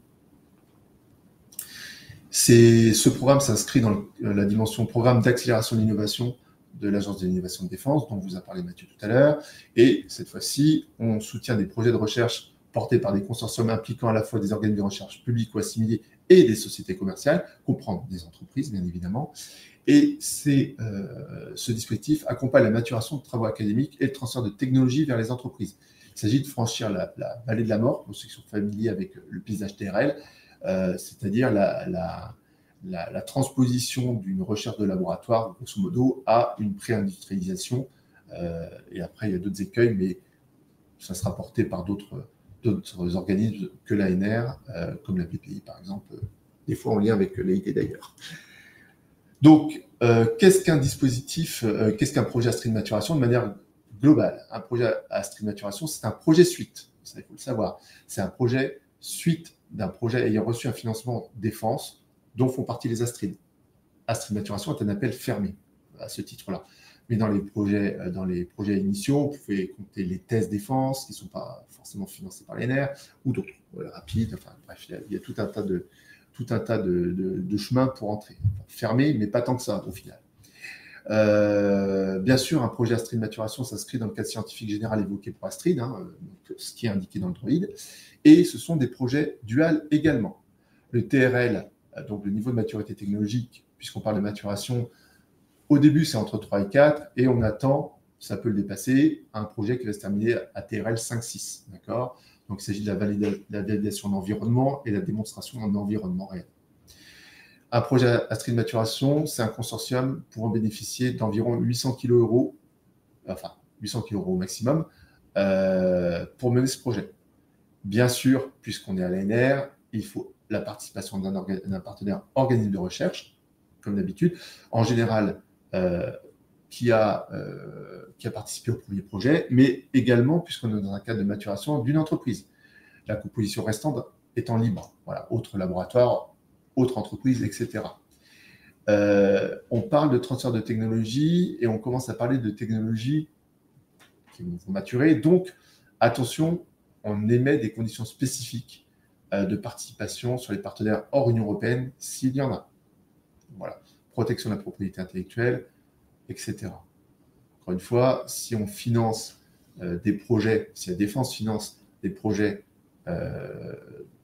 Ce programme s'inscrit dans la dimension programme d'accélération de l'innovation de l'Agence de l'innovation de défense, dont vous a parlé Mathieu tout à l'heure. Et cette fois-ci, on soutient des projets de recherche portés par des consortiums impliquant à la fois des organismes de recherche publics ou assimilés et des sociétés commerciales, comprendre des entreprises, bien évidemment. Et ce dispositif accompagne la maturation de travaux académiques et le transfert de technologies vers les entreprises. Il s'agit de franchir la vallée de la mort, pour ceux qui sont familiers avec le paysage TRL, c'est-à-dire la transposition d'une recherche de laboratoire, grosso modo, à une pré-industrialisation. Et après, il y a d'autres écueils, mais ça sera porté par d'autres organismes que l'ANR, comme la BPI, par exemple, des fois en lien avec l'EIT d'ailleurs. Donc, qu'est-ce qu'un dispositif, qu'est-ce qu'un projet Astrid Maturation de manière globale? Un projet Astrid Maturation, c'est un projet suite, ça, il faut le savoir. C'est un projet suite d'un projet ayant reçu un financement défense dont font partie les Astrid. Astrid Maturation est un appel fermé à ce titre-là. Mais dans les projets initiaux, vous pouvez compter les thèses défense qui ne sont pas forcément financées par l'ANR ou d'autres, rapides. Enfin, bref, il y a tout un tas de chemins pour entrer. Enfin, fermé, mais pas tant que ça au final. Bien sûr, un projet Astrid Maturation s'inscrit dans le cadre scientifique général évoqué pour Astrid, donc, ce qui est indiqué dans le droïde. Et ce sont des projets duals également. Le TRL, donc le niveau de maturité technologique, puisqu'on parle de maturation, au début, c'est entre 3 et 4, et on attend, ça peut le dépasser, un projet qui va se terminer à TRL 5-6. D'accord ? Donc, il s'agit de la validation d'environnement et la démonstration d'un environnement réel. Un projet Astrid Maturation, c'est un consortium pour en bénéficier d'environ 800 kg euros, enfin 800 kg euros au maximum, pour mener ce projet. Bien sûr, puisqu'on est à l'ANR, il faut la participation d'un partenaire organisme de recherche, comme d'habitude. En général, qui a participé au premier projet, mais également, puisqu'on est dans un cadre de maturation, d'une entreprise. La composition restante étant libre. Voilà, autre laboratoire, autre entreprise, etc. On parle de transfert de technologie et on commence à parler de technologies qui vont maturer. Donc, attention, on émet des conditions spécifiques de participation sur les partenaires hors Union européenne, s'il y en a. Voilà. Protection de la propriété intellectuelle, etc. Encore une fois, si on finance des projets, si la défense finance des projets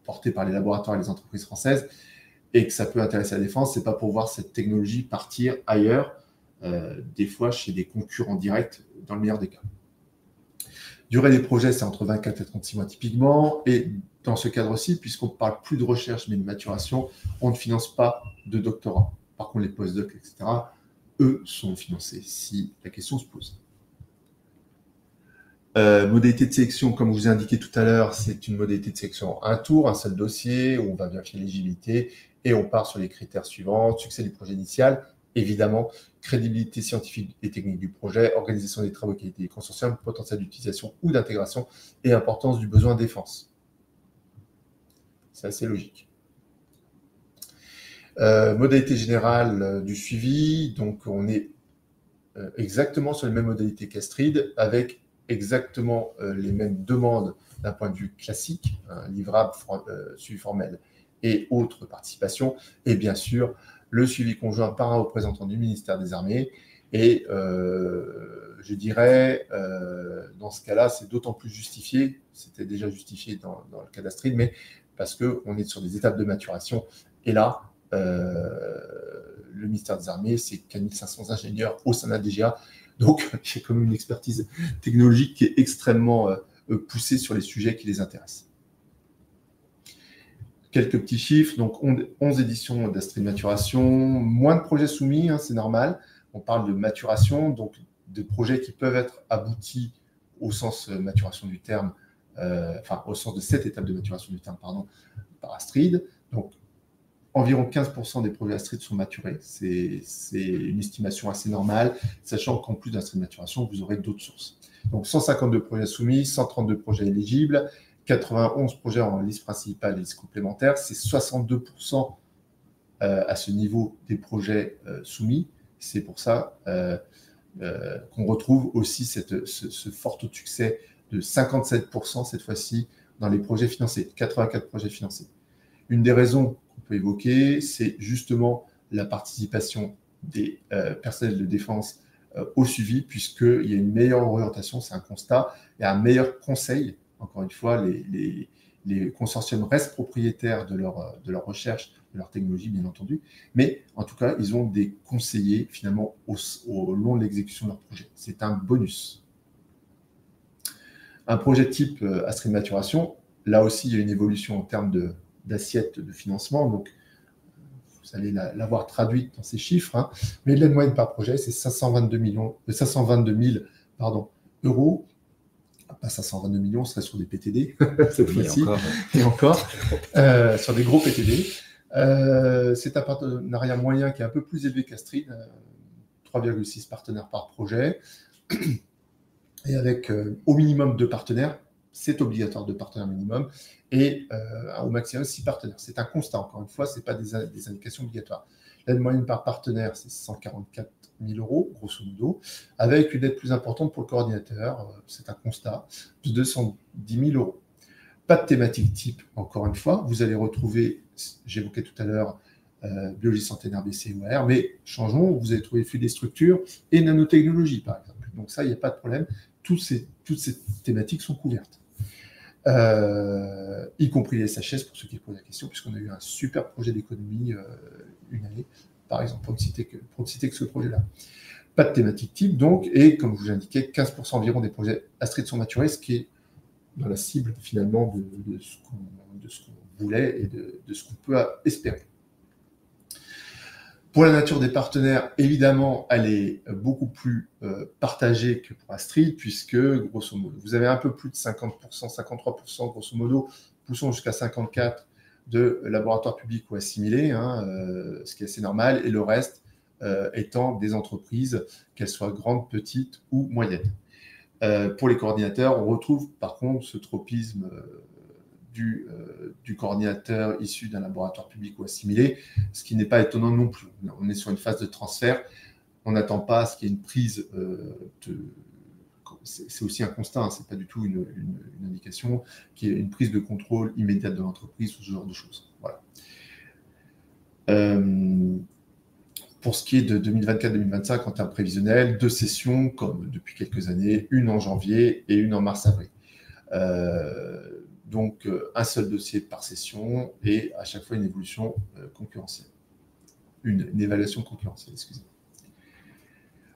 portés par les laboratoires et les entreprises françaises, et que ça peut intéresser la défense, c'est pas pour voir cette technologie partir ailleurs, des fois chez des concurrents directs, dans le meilleur des cas. Durée des projets, c'est entre 24 et 36 mois typiquement, et dans ce cadre-ci, puisqu'on ne parle plus de recherche mais de maturation, on ne finance pas de doctorat. Par contre, les postdocs, etc., eux sont financés, si la question se pose. Modalité de sélection, comme je vous ai indiqué tout à l'heure, c'est une modalité de sélection un tour, un seul dossier, où on va vérifier l'éligibilité, et on part sur les critères suivants: succès du projet initial, évidemment, crédibilité scientifique et technique du projet, organisation des travaux, qualité des consortiums, potentiel d'utilisation ou d'intégration, et importance du besoin défense. C'est assez logique. Modalité générale du suivi, donc on est exactement sur les mêmes modalités qu'Astrid, avec exactement les mêmes demandes d'un point de vue classique, livrable, suivi formel et autres participations, et bien sûr le suivi conjoint par un représentant du ministère des Armées. Et je dirais, dans ce cas-là, c'est d'autant plus justifié, c'était déjà justifié dans le cas d'Astrid, mais parce qu'on est sur des étapes de maturation. Et là, le ministère des Armées, c'est 4500 ingénieurs au sein de la DGA. Donc, j'ai quand même une expertise technologique qui est extrêmement poussée sur les sujets qui les intéressent. Quelques petits chiffres. Donc, 11 éditions d'Astrid Maturation, moins de projets soumis, c'est normal. On parle de maturation, donc de projets qui peuvent être aboutis au sens maturation du terme, au sens de cette étape de maturation du terme, pardon, par Astrid. Donc, environ 15% des projets Astrid sont maturés. C'est une estimation assez normale, sachant qu'en plus d'Astrid Maturation, vous aurez d'autres sources. Donc, 152 projets soumis, 132 projets éligibles, 91 projets en liste principale et liste complémentaire. C'est 62% à ce niveau des projets soumis. C'est pour ça qu'on retrouve aussi ce fort taux de succès de 57% cette fois-ci dans les projets financés, 84 projets financés. Une des raisons qu'on peut évoquer, c'est justement la participation des personnels de défense au suivi, puisqu'il y a une meilleure orientation, c'est un constat, et un meilleur conseil. Encore une fois, les consortiums restent propriétaires de leur recherche, de leur technologie, bien entendu, mais en tout cas, ils ont des conseillers finalement au long de l'exécution de leur projet. C'est un bonus. Un projet type Astrid Maturation, là aussi, il y a une évolution en termes d'assiette de financement, donc vous allez l'avoir traduite dans ces chiffres, mais l'aide moyenne par projet, c'est 522 000 euros. Pas 522 millions, on serait sur des PTD cette fois-ci, et encore, sur des gros PTD. C'est un partenariat moyen qui est un peu plus élevé qu'Astrid, 3,6 partenaires par projet, et avec au minimum 2 partenaires, c'est obligatoire 2 partenaires minimum, et au maximum 6 partenaires. C'est un constat, encore une fois, ce n'est pas des indications obligatoires. L'aide moyenne par partenaire, c'est 144 000 euros, grosso modo, avec une aide plus importante pour le coordinateur, c'est un constat, de 210 000 euros. Pas de thématique type, encore une fois, vous allez retrouver, j'évoquais tout à l'heure, biologie centenaire BCOR, mais changeons, vous allez trouver flux des structures et nanotechnologie, par exemple. Donc ça, il n'y a pas de problème, toutes ces thématiques sont couvertes. Y compris les SHS, pour ceux qui posent la question, puisqu'on a eu un super projet d'économie une année, par exemple, pour ne citer que ce projet-là. Pas de thématique type, donc, et comme je vous l'indiquais, 15% environ des projets Astrid sont maturés, ce qui est dans la cible, finalement, de ce qu'on voulait et de ce qu'on peut espérer. Pour la nature des partenaires, évidemment, elle est beaucoup plus partagée que pour Astrid, puisque, grosso modo, vous avez un peu plus de 50%, 53%, grosso modo, poussons jusqu'à 54% de laboratoires publics ou assimilés, ce qui est assez normal, et le reste étant des entreprises, qu'elles soient grandes, petites ou moyennes. Pour les coordinateurs, on retrouve par contre ce tropisme du coordinateur issu d'un laboratoire public ou assimilé, ce qui n'est pas étonnant non plus. On est sur une phase de transfert, on n'attend pas à ce qu'il y ait une prise c'est aussi un constat, ce n'est pas du tout une indication, qu'il y ait une prise de contrôle immédiate de l'entreprise ou ce genre de choses. Voilà. Pour ce qui est de 2024-2025, en termes prévisionnels, 2 sessions, comme depuis quelques années, une en janvier et une en mars-avril. Donc, un seul dossier par session et à chaque fois une évolution concurrentielle. Une évaluation concurrentielle, excusez-moi.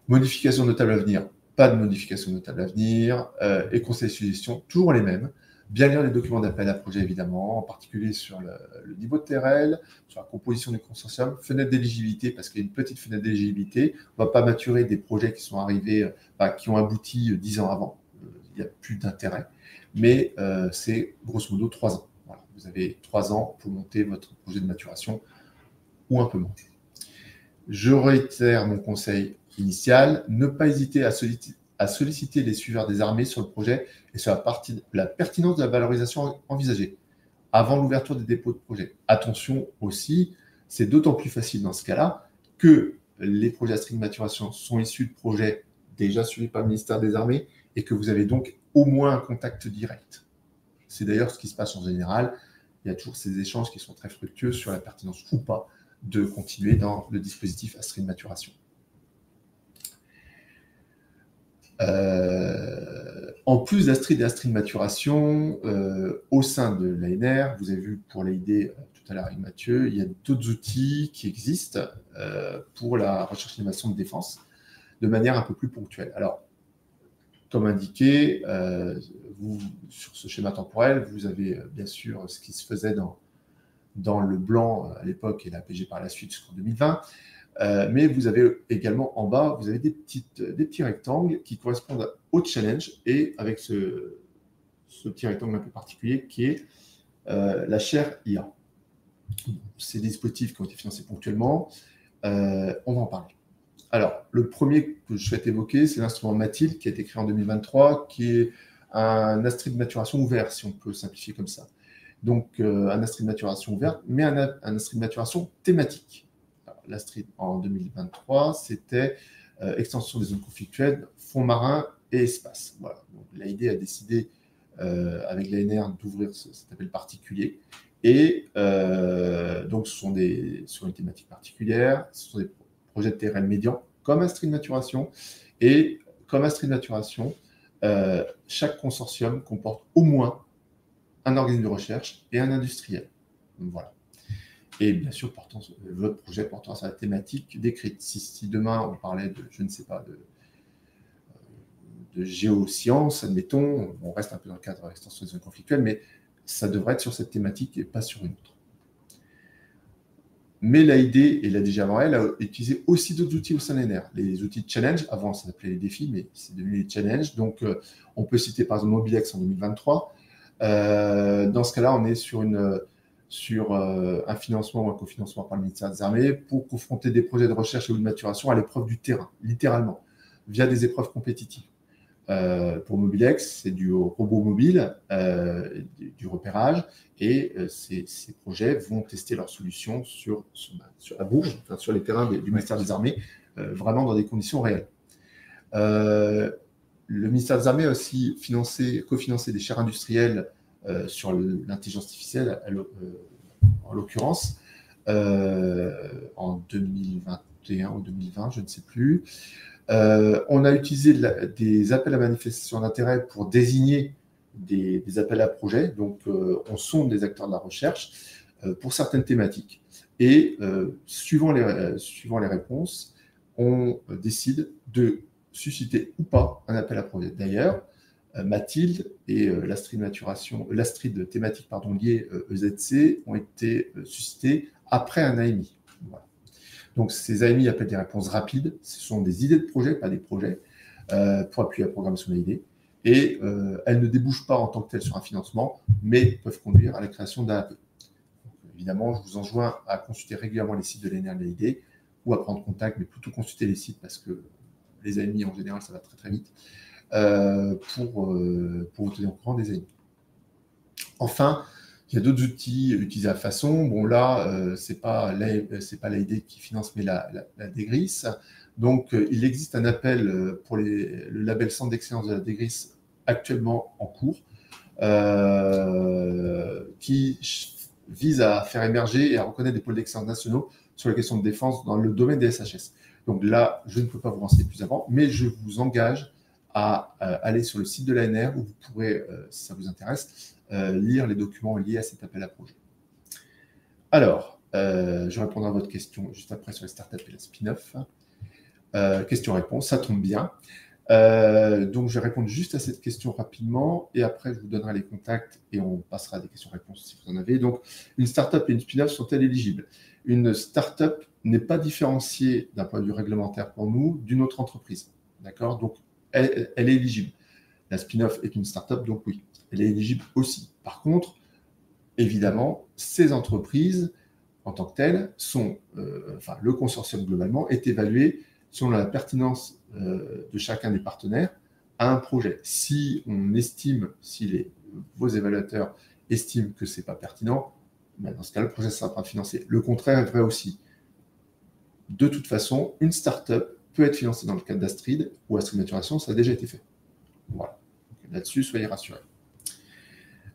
Modification notable à venir, pas de modification notable à venir. Et conseil de suggestion, toujours les mêmes. Bien lire les documents d'appel à projet, évidemment, en particulier sur le niveau de TRL, sur la composition du consortium, fenêtre d'éligibilité, parce qu'il y a une petite fenêtre d'éligibilité. On ne va pas maturer des projets qui sont arrivés, qui ont abouti 10 ans avant. Il n'y a plus d'intérêt. Mais c'est grosso modo 3 ans. Voilà. Vous avez 3 ans pour monter votre projet de maturation, ou un peu moins. Je réitère mon conseil initial, ne pas hésiter à solliciter les suiveurs des armées sur le projet et sur la pertinence de la valorisation envisagée. avant l'ouverture des dépôts de projet. Attention aussi, c'est d'autant plus facile dans ce cas-là que les projets Astrid Maturation sont issus de projets déjà suivis par le ministère des Armées et que vous avez donc au moins un contact direct. C'est d'ailleurs ce qui se passe en général. Il y a toujours ces échanges qui sont très fructueux sur la pertinence ou pas de continuer dans le dispositif Astrid Maturation. En plus d'Astrid et Astrid Maturation, au sein de l'ANR, vous avez vu pour l'AID tout à l'heure avec Mathieu, il y a d'autres outils qui existent pour la recherche et l'innovation de défense de manière un peu plus ponctuelle. Alors, comme indiqué, sur ce schéma temporel, vous avez bien sûr ce qui se faisait dans le blanc à l'époque et l'APG par la suite jusqu'en 2020. Mais vous avez également en bas, vous avez des petits rectangles qui correspondent au challenge et avec ce petit rectangle un peu particulier qui est la chaire IA. Ces dispositifs qui ont été financés ponctuellement, on va en parler. Alors, le premier que je souhaite évoquer, c'est l'instrument Mathilde qui a été créé en 2023, qui est un Astrid Maturation ouvert, si on peut simplifier comme ça. Donc, un Astrid Maturation ouvert, mais un Astrid Maturation thématique. L'Astrid en 2023, c'était extension des zones conflictuelles, fonds marins et espace. Voilà. Donc, l'AID a décidé, avec l'ANR, d'ouvrir cet appel particulier. Et donc, ce sont sur une thématique particulière, ce sont des projets de TRL médian, comme Astrid Maturation. Et comme Astrid Maturation, chaque consortium comporte au moins un organisme de recherche et un industriel. Voilà. Et bien sûr, votre projet portera sur la thématique décrite. Si demain, on parlait de, je ne sais pas, de géosciences, admettons, on reste un peu dans le cadre de l'extension des zones conflictuelles, mais ça devrait être sur cette thématique et pas sur une autre. Mais l'AID et la DG avant elle a utilisé aussi d'autres outils au sein de l'ANR. Les outils de challenge, avant ça s'appelait les défis, mais c'est devenu les challenges. Donc, on peut citer par exemple Mobilex en 2023. Dans ce cas-là, on est sur un financement ou un cofinancement par le ministère des Armées pour confronter des projets de recherche et ou de maturation à l'épreuve du terrain, littéralement, via des épreuves compétitives. Pour Mobilex, c'est du robot mobile, du repérage, et ces projets vont tester leurs solutions sur la Bourge, enfin, sur les terrains du ministère des Armées, vraiment dans des conditions réelles. Le ministère des Armées a aussi cofinancé des chaires industrielles sur l'intelligence artificielle, en l'occurrence, en 2021 ou 2020, je ne sais plus. On a utilisé des appels à manifestation d'intérêt pour désigner des appels à projets. Donc, on sonde des acteurs de la recherche pour certaines thématiques. Et suivant les réponses, on décide de susciter ou pas un appel à projet. D'ailleurs, Mathilde et l'Astrid thématique liée EZC ont été suscités après un AMI. Voilà. Donc, ces AMI appellent des réponses rapides. Ce sont des idées de projet, pas des projets, pour appuyer la programmation de l'idée. Et elles ne débouchent pas en tant que telles sur un financement, mais peuvent conduire à la création d'un AP. Évidemment, je vous enjoins à consulter régulièrement les sites de l'ANR et de l'AID ou à prendre contact, mais plutôt consulter les sites parce que les AMI, en général, ça va très très vite, pour vous tenir au courant des AMI. Enfin, il y a d'autres outils utilisés à façon. Bon, là, ce n'est pas l'AID qui finance, mais la DGRIS. Donc, il existe un appel pour le label Centre d'excellence de la DGRIS actuellement en cours, qui vise à faire émerger et à reconnaître des pôles d'excellence nationaux sur les questions de défense dans le domaine des SHS. Donc là, je ne peux pas vous renseigner plus avant, mais je vous engage à aller sur le site de l'ANR où vous pourrez, si ça vous intéresse, lire les documents liés à cet appel à projet. Alors, je répondrai à votre question juste après sur les startups et la spin-off. Question-réponse, ça tombe bien. Donc, je vais répondre juste à cette question rapidement et après, je vous donnerai les contacts et on passera à des questions-réponses si vous en avez. Donc, une startup et une spin-off sont-elles éligibles? Une startup n'est pas différenciée d'un point de vue réglementaire pour nous d'une autre entreprise. D'accord? Donc, elle est éligible. La spin-off est une startup, donc oui, elle est éligible aussi. Par contre, évidemment, ces entreprises, en tant que telles, le consortium globalement est évalué selon la pertinence de chacun des partenaires à un projet. Si on estime, si vos évaluateurs estime que ce n'est pas pertinent, dans ce cas, le projet ne sera pas financé. Le contraire est vrai aussi. De toute façon, une start-up peut être financée dans le cadre d'Astrid ou Astrid Maturation, ça a déjà été fait. Voilà. Là-dessus, soyez rassurés.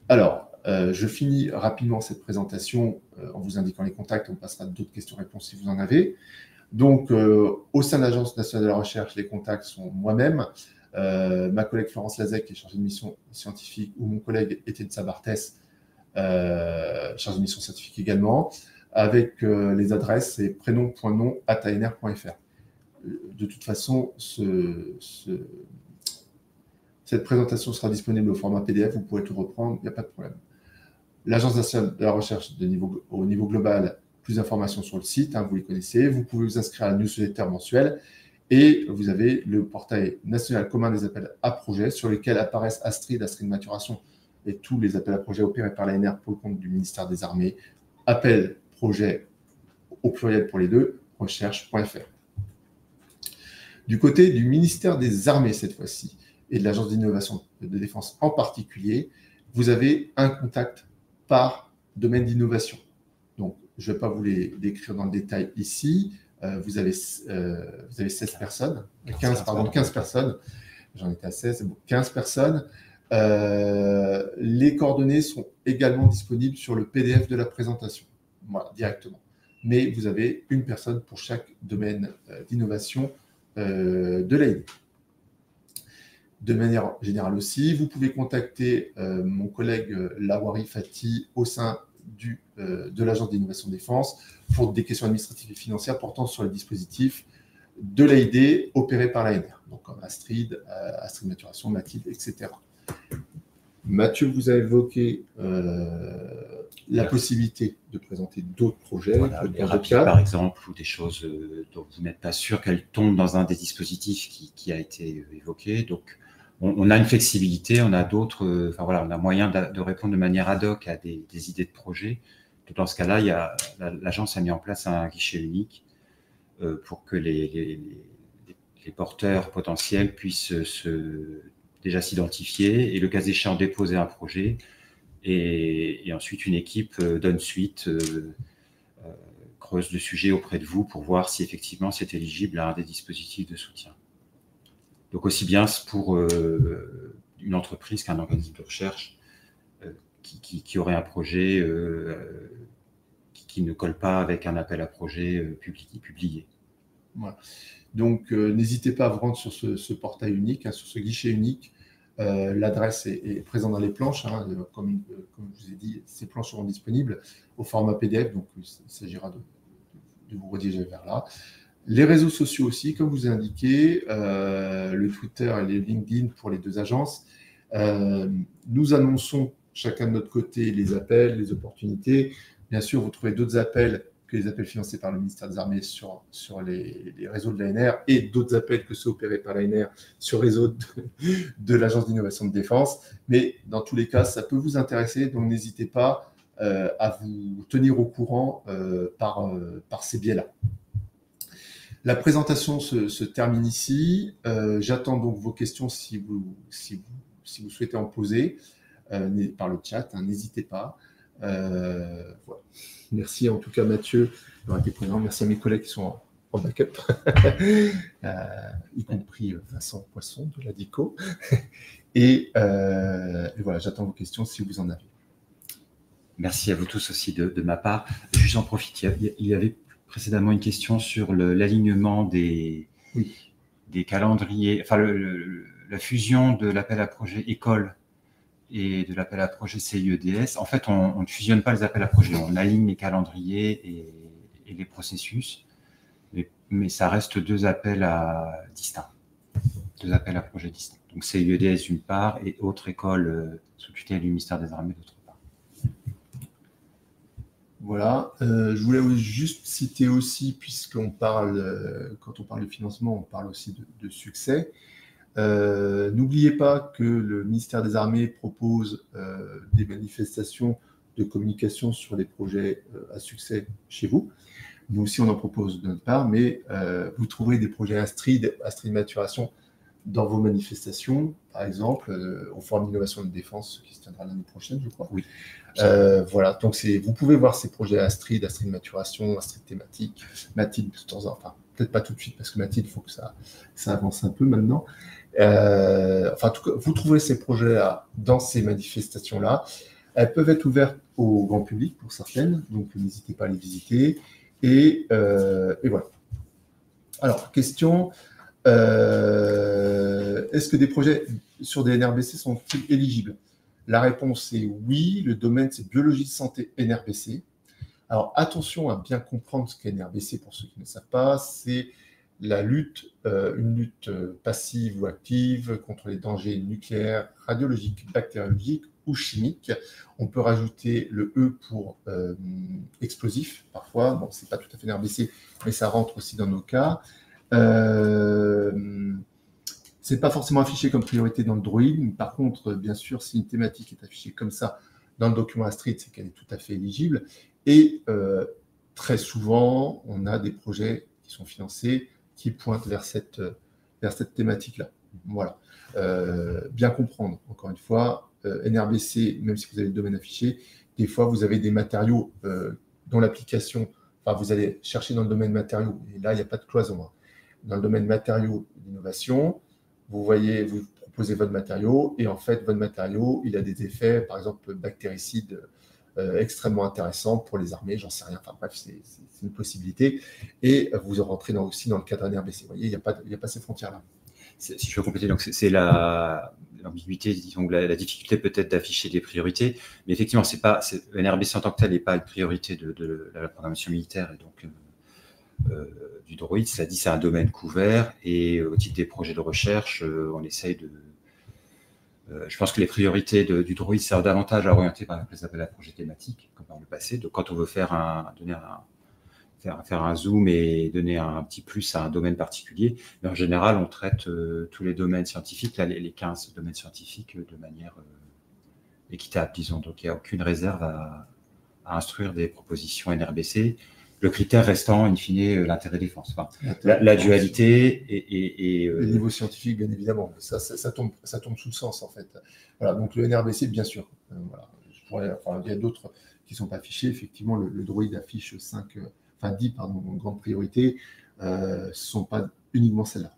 Alors, je finis rapidement cette présentation en vous indiquant les contacts. On passera d'autres questions-réponses si vous en avez. Donc, au sein de l'Agence nationale de la recherche, les contacts sont moi-même, ma collègue Florence Lazec, qui est chargée de mission scientifique, ou mon collègue Étienne Sabartès, chargé de mission scientifique également, avec les adresses, c'est prénom.nom@anr.fr. De toute façon, cette présentation sera disponible au format PDF, vous pourrez tout reprendre, il n'y a pas de problème. L'Agence nationale de la recherche au niveau global, plus d'informations sur le site, vous les connaissez. Vous pouvez vous inscrire à la newsletter mensuelle et vous avez le portail national commun des appels à projets sur lequel apparaissent Astrid, Astrid Maturation et tous les appels à projets opérés par l'ANR pour le compte du ministère des Armées. Appel projet au pluriel pour les deux, recherche.fr. Du côté du ministère des Armées cette fois-ci et de l'Agence d'innovation de défense en particulier, vous avez un contact par domaine d'innovation. Donc, je ne vais pas vous les décrire dans le détail ici. Vous avez 16 personnes, 15 personnes. J'en étais à 16, bon, 15 personnes. Les coordonnées sont également disponibles sur le PDF de la présentation, voilà, directement. Mais vous avez une personne pour chaque domaine d'innovation de l'AID. De manière générale aussi, vous pouvez contacter mon collègue Lawari Fati au sein de l'Agence d'innovation défense pour des questions administratives et financières portant sur le dispositif de l'AID opéré par l'ANR, donc comme Astrid, Astrid Maturation, Mathilde, etc. Mathieu vous a évoqué la possibilité de présenter d'autres projets, voilà, des rapides, par exemple, ou des choses dont vous n'êtes pas sûr qu'elles tombent dans un des dispositifs qui a été évoqué. Donc, on a une flexibilité, on a d'autres, on a moyen de répondre de manière ad hoc à des idées de projets. Dans ce cas-là, l'agence a mis en place un guichet unique pour que les porteurs potentiels puissent déjà s'identifier et, le cas échéant, déposer un projet. Et ensuite, une équipe donne suite, creuse le sujet auprès de vous pour voir si effectivement c'est éligible à un des dispositifs de soutien. Donc aussi bien pour une entreprise qu'un organisme de recherche qui aurait un projet qui ne colle pas avec un appel à projet publié. Voilà. Donc n'hésitez pas à vous rendre sur ce portail unique, sur ce guichet unique. L'adresse est présente dans les planches. Comme je vous ai dit, ces planches seront disponibles au format PDF, donc il s'agira de vous rediriger vers là. Les réseaux sociaux aussi, comme vous ai indiqué, le Twitter et les LinkedIn pour les deux agences. Nous annonçons chacun de notre côté les appels, les opportunités. Bien sûr, vous trouvez d'autres appels que les appels financés par le ministère des Armées sur les réseaux de l'ANR et d'autres appels que ceux opérés par l'ANR sur le réseau de l'Agence d'innovation de défense. Mais dans tous les cas, ça peut vous intéresser, donc n'hésitez pas à vous tenir au courant par ces biais-là. La présentation se termine ici. J'attends donc vos questions si vous souhaitez en poser par le chat. N'hésitez pas. Voilà. Merci en tout cas Mathieu d'avoir été présent. Merci à mes collègues qui sont en backup, y compris Vincent Poisson de l'ADICO. Et voilà, j'attends vos questions si vous en avez. Merci à vous tous aussi de ma part. Juste en profite, il y avait précédemment une question sur l'alignement des calendriers, enfin la fusion de l'appel à projet école et de l'appel à projet CIEDS. En fait, on ne fusionne pas les appels à projet, on aligne les calendriers et les processus, mais ça reste deux appels distincts, deux appels à projet distincts. Donc CIEDS d'une part et autre école sous tutelle du ministère des Armées d'autre part. Voilà, je voulais juste citer aussi, puisqu'on parle, quand on parle de financement, on parle aussi de succès. N'oubliez pas que le ministère des Armées propose des manifestations de communication sur les projets à succès chez vous. Nous aussi, on en propose de notre part, mais vous trouverez des projets Astrid Maturation dans vos manifestations, par exemple, au Forum d'innovation de défense qui se tiendra l'année prochaine, je crois. Oui. Voilà, donc vous pouvez voir ces projets Astrid maturation, Astrid thématique, Mathilde de temps en temps, enfin, peut-être pas tout de suite, parce que Mathilde, il faut que ça avance un peu maintenant. Enfin, en tout cas, vous trouverez ces projets dans ces manifestations-là. Elles peuvent être ouvertes au grand public pour certaines, donc n'hésitez pas à les visiter. Et voilà. Alors, question, est-ce que des projets sur des NRBC sont-ils éligibles? La réponse est oui. Le domaine, c'est biologie de santé NRBC. Alors, attention à bien comprendre ce qu'est NRBC pour ceux qui ne savent pas. C'est la lutte, une lutte passive ou active contre les dangers nucléaires, radiologiques, bactériologiques ou chimiques. On peut rajouter le E pour explosif, parfois. Bon, c'est pas tout à fait NRBC, mais ça rentre aussi dans nos cas. C'est pas forcément affiché comme priorité dans le Droid, mais par contre, bien sûr, si une thématique est affichée comme ça dans le document Astrid, c'est qu'elle est tout à fait éligible. Et très souvent, on a des projets qui sont financés qui pointent vers cette thématique-là. Voilà. Bien comprendre, encore une fois, NRBC, même si vous avez le domaine affiché, des fois, vous avez des matériaux dont l'application, enfin, vous allez chercher dans le domaine matériaux, et là, il n'y a pas de cloison. Hein. Dans le domaine matériaux d'innovation, vous proposez votre matériau, et en fait, votre matériau, il a des effets, par exemple, bactéricides extrêmement intéressants pour les armées, j'en sais rien, enfin bref, c'est une possibilité. Et vous rentrez aussi dans le cadre NRBC. Vous voyez, il n'y a pas ces frontières-là. Si je peux compléter, donc c'est l'ambiguïté, disons, la difficulté peut-être d'afficher des priorités, mais effectivement, NRBC en tant que tel n'est pas une priorité de la programmation militaire et donc du Droid. Cela dit, c'est un domaine couvert et au titre des projets de recherche, on essaye de... je pense que les priorités du Droid servent davantage à orienter par exemple les appels à projets thématiques, comme dans le passé. Donc, quand on veut faire un zoom et donner un petit plus à un domaine particulier, mais en général, on traite tous les domaines scientifiques, là, les 15 domaines scientifiques, de manière équitable, disons. Donc, il n'y a aucune réserve à instruire des propositions NRBC. Le critère restant, in fine, l'intérêt défense. Enfin, la dualité et le niveau scientifique, bien évidemment. Ça tombe sous le sens, en fait. Voilà, donc le NRBC, bien sûr. Voilà. Il y a d'autres qui ne sont pas affichés. Effectivement, le Droid affiche 10 grandes priorités. Ce ne sont pas uniquement celles-là.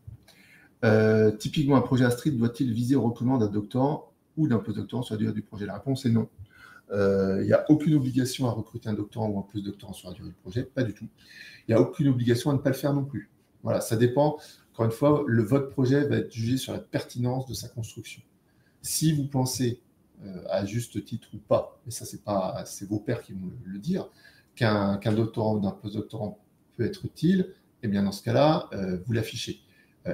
Typiquement, un projet Astrid doit-il viser au recrutement d'un doctorant ou d'un postdoctorant sur la durée du projet? La réponse est non. Il n'y a aucune obligation à recruter un doctorant ou un postdoctorant sur la durée du projet, pas du tout. Il n'y a aucune obligation à ne pas le faire non plus. Voilà, ça dépend. Encore une fois, votre projet va être jugé sur la pertinence de sa construction. Si vous pensez, à juste titre ou pas, mais ça c'est vos pairs qui vont le dire, qu'un doctorant ou d'un postdoctorant peut être utile, eh bien dans ce cas-là, vous l'affichez.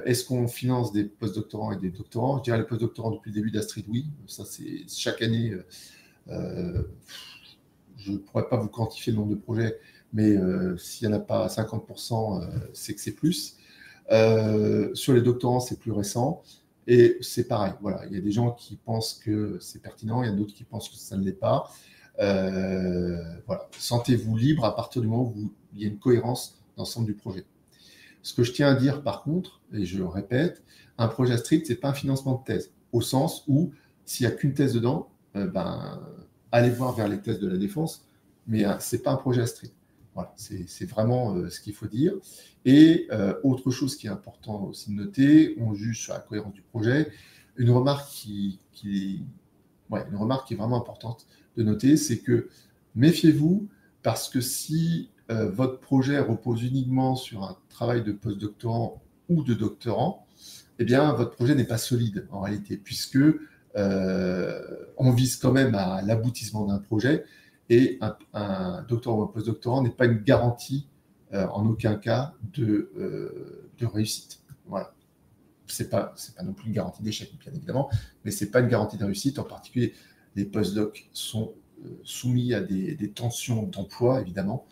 Est-ce qu'on finance des postdoctorants et des doctorants? Je dirais les postdoctorants depuis le début d'Astrid, oui. Ça, c'est chaque année. Je ne pourrais pas vous quantifier le nombre de projets, mais s'il n'y en a pas 50%, c'est que c'est plus. Sur les doctorants, c'est plus récent. Et c'est pareil, voilà. Il y a des gens qui pensent que c'est pertinent, il y en a d'autres qui pensent que ça ne l'est pas. Voilà. Sentez-vous libre à partir du moment où il y a une cohérence dans l'ensemble du projet. Ce que je tiens à dire, par contre, et je le répète, un projet Astrid, ce n'est pas un financement de thèse, au sens où s'il n'y a qu'une thèse dedans, allez voir vers les thèses de la défense, mais ce n'est pas un projet Astrid. Voilà, c'est vraiment ce qu'il faut dire. Et autre chose qui est important aussi de noter, on juge sur la cohérence du projet. Une remarque qui est vraiment importante de noter, c'est que méfiez-vous, parce que si votre projet repose uniquement sur un travail de postdoctorant ou de doctorant, eh bien, votre projet n'est pas solide en réalité, puisque on vise quand même à l'aboutissement d'un projet, et un doctorant ou un postdoctorant n'est pas une garantie en aucun cas de réussite. Voilà. C'est pas non plus une garantie d'échec, bien évidemment, mais c'est pas une garantie de réussite. En particulier, les postdocs sont soumis à des tensions d'emploi, évidemment,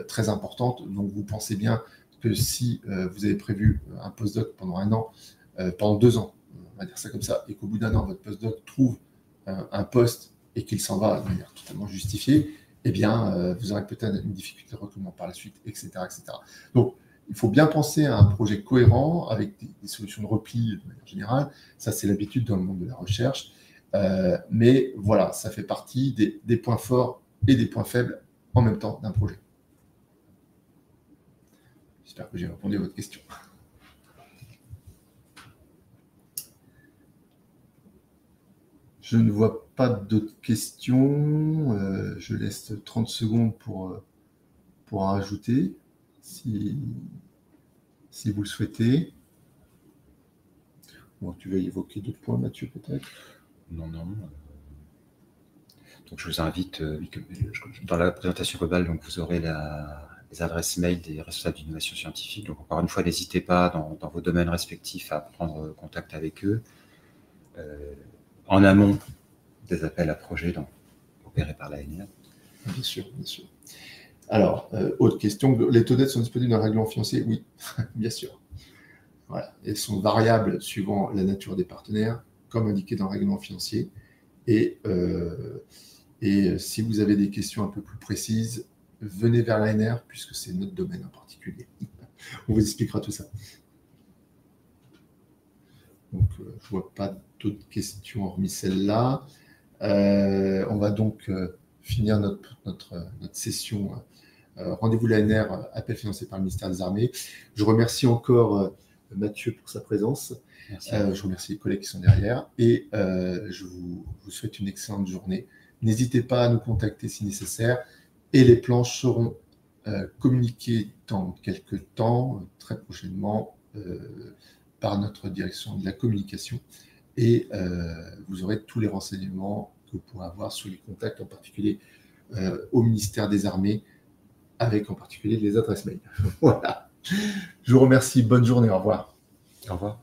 très importantes. Donc, vous pensez bien que si vous avez prévu un postdoc pendant 1 an, pendant 2 ans, on va dire ça comme ça, et qu'au bout d'1 an, votre postdoc trouve un poste et qu'il s'en va de manière totalement justifiée, eh bien, vous aurez peut-être une difficulté de recrutement par la suite, etc., etc. Donc, il faut bien penser à un projet cohérent avec des solutions de repli de manière générale. Ça, c'est l'habitude dans le monde de la recherche. Mais voilà, ça fait partie des points forts et des points faibles en même temps d'un projet. J'espère que j'ai répondu à votre question. Je ne vois pas d'autres questions. Je laisse 30 secondes pour en rajouter, si vous le souhaitez. Bon, tu veux évoquer d'autres points, Mathieu, peut-être? Non. Donc, je vous invite, dans la présentation globale, donc, vous aurez les adresses mail des responsables d'innovation scientifique. Donc, encore une fois, n'hésitez pas, dans vos domaines respectifs, à prendre contact avec eux. En amont des appels à projets opérés par l'ANR. Bien sûr. Alors, autre question, les taux d'aide sont disponibles dans le règlement financier? Oui, bien sûr. Voilà. Elles sont variables suivant la nature des partenaires, comme indiqué dans le règlement financier. Et si vous avez des questions un peu plus précises, venez vers l'ANR, puisque c'est notre domaine en particulier. On vous expliquera tout ça. Donc, je ne vois pas d'autres questions hormis celle-là. On va donc finir notre session Rendez-vous l'ANR, appel financé par le ministère des Armées. Je remercie encore Mathieu pour sa présence. Je remercie les collègues qui sont derrière et je vous souhaite une excellente journée. N'hésitez pas à nous contacter si nécessaire et les planches seront communiquées dans quelques temps, très prochainement, par notre direction de la communication et vous aurez tous les renseignements que vous pourrez avoir sur les contacts, en particulier au ministère des Armées, avec en particulier les adresses mail. Voilà. Je vous remercie. Bonne journée. Au revoir. Au revoir.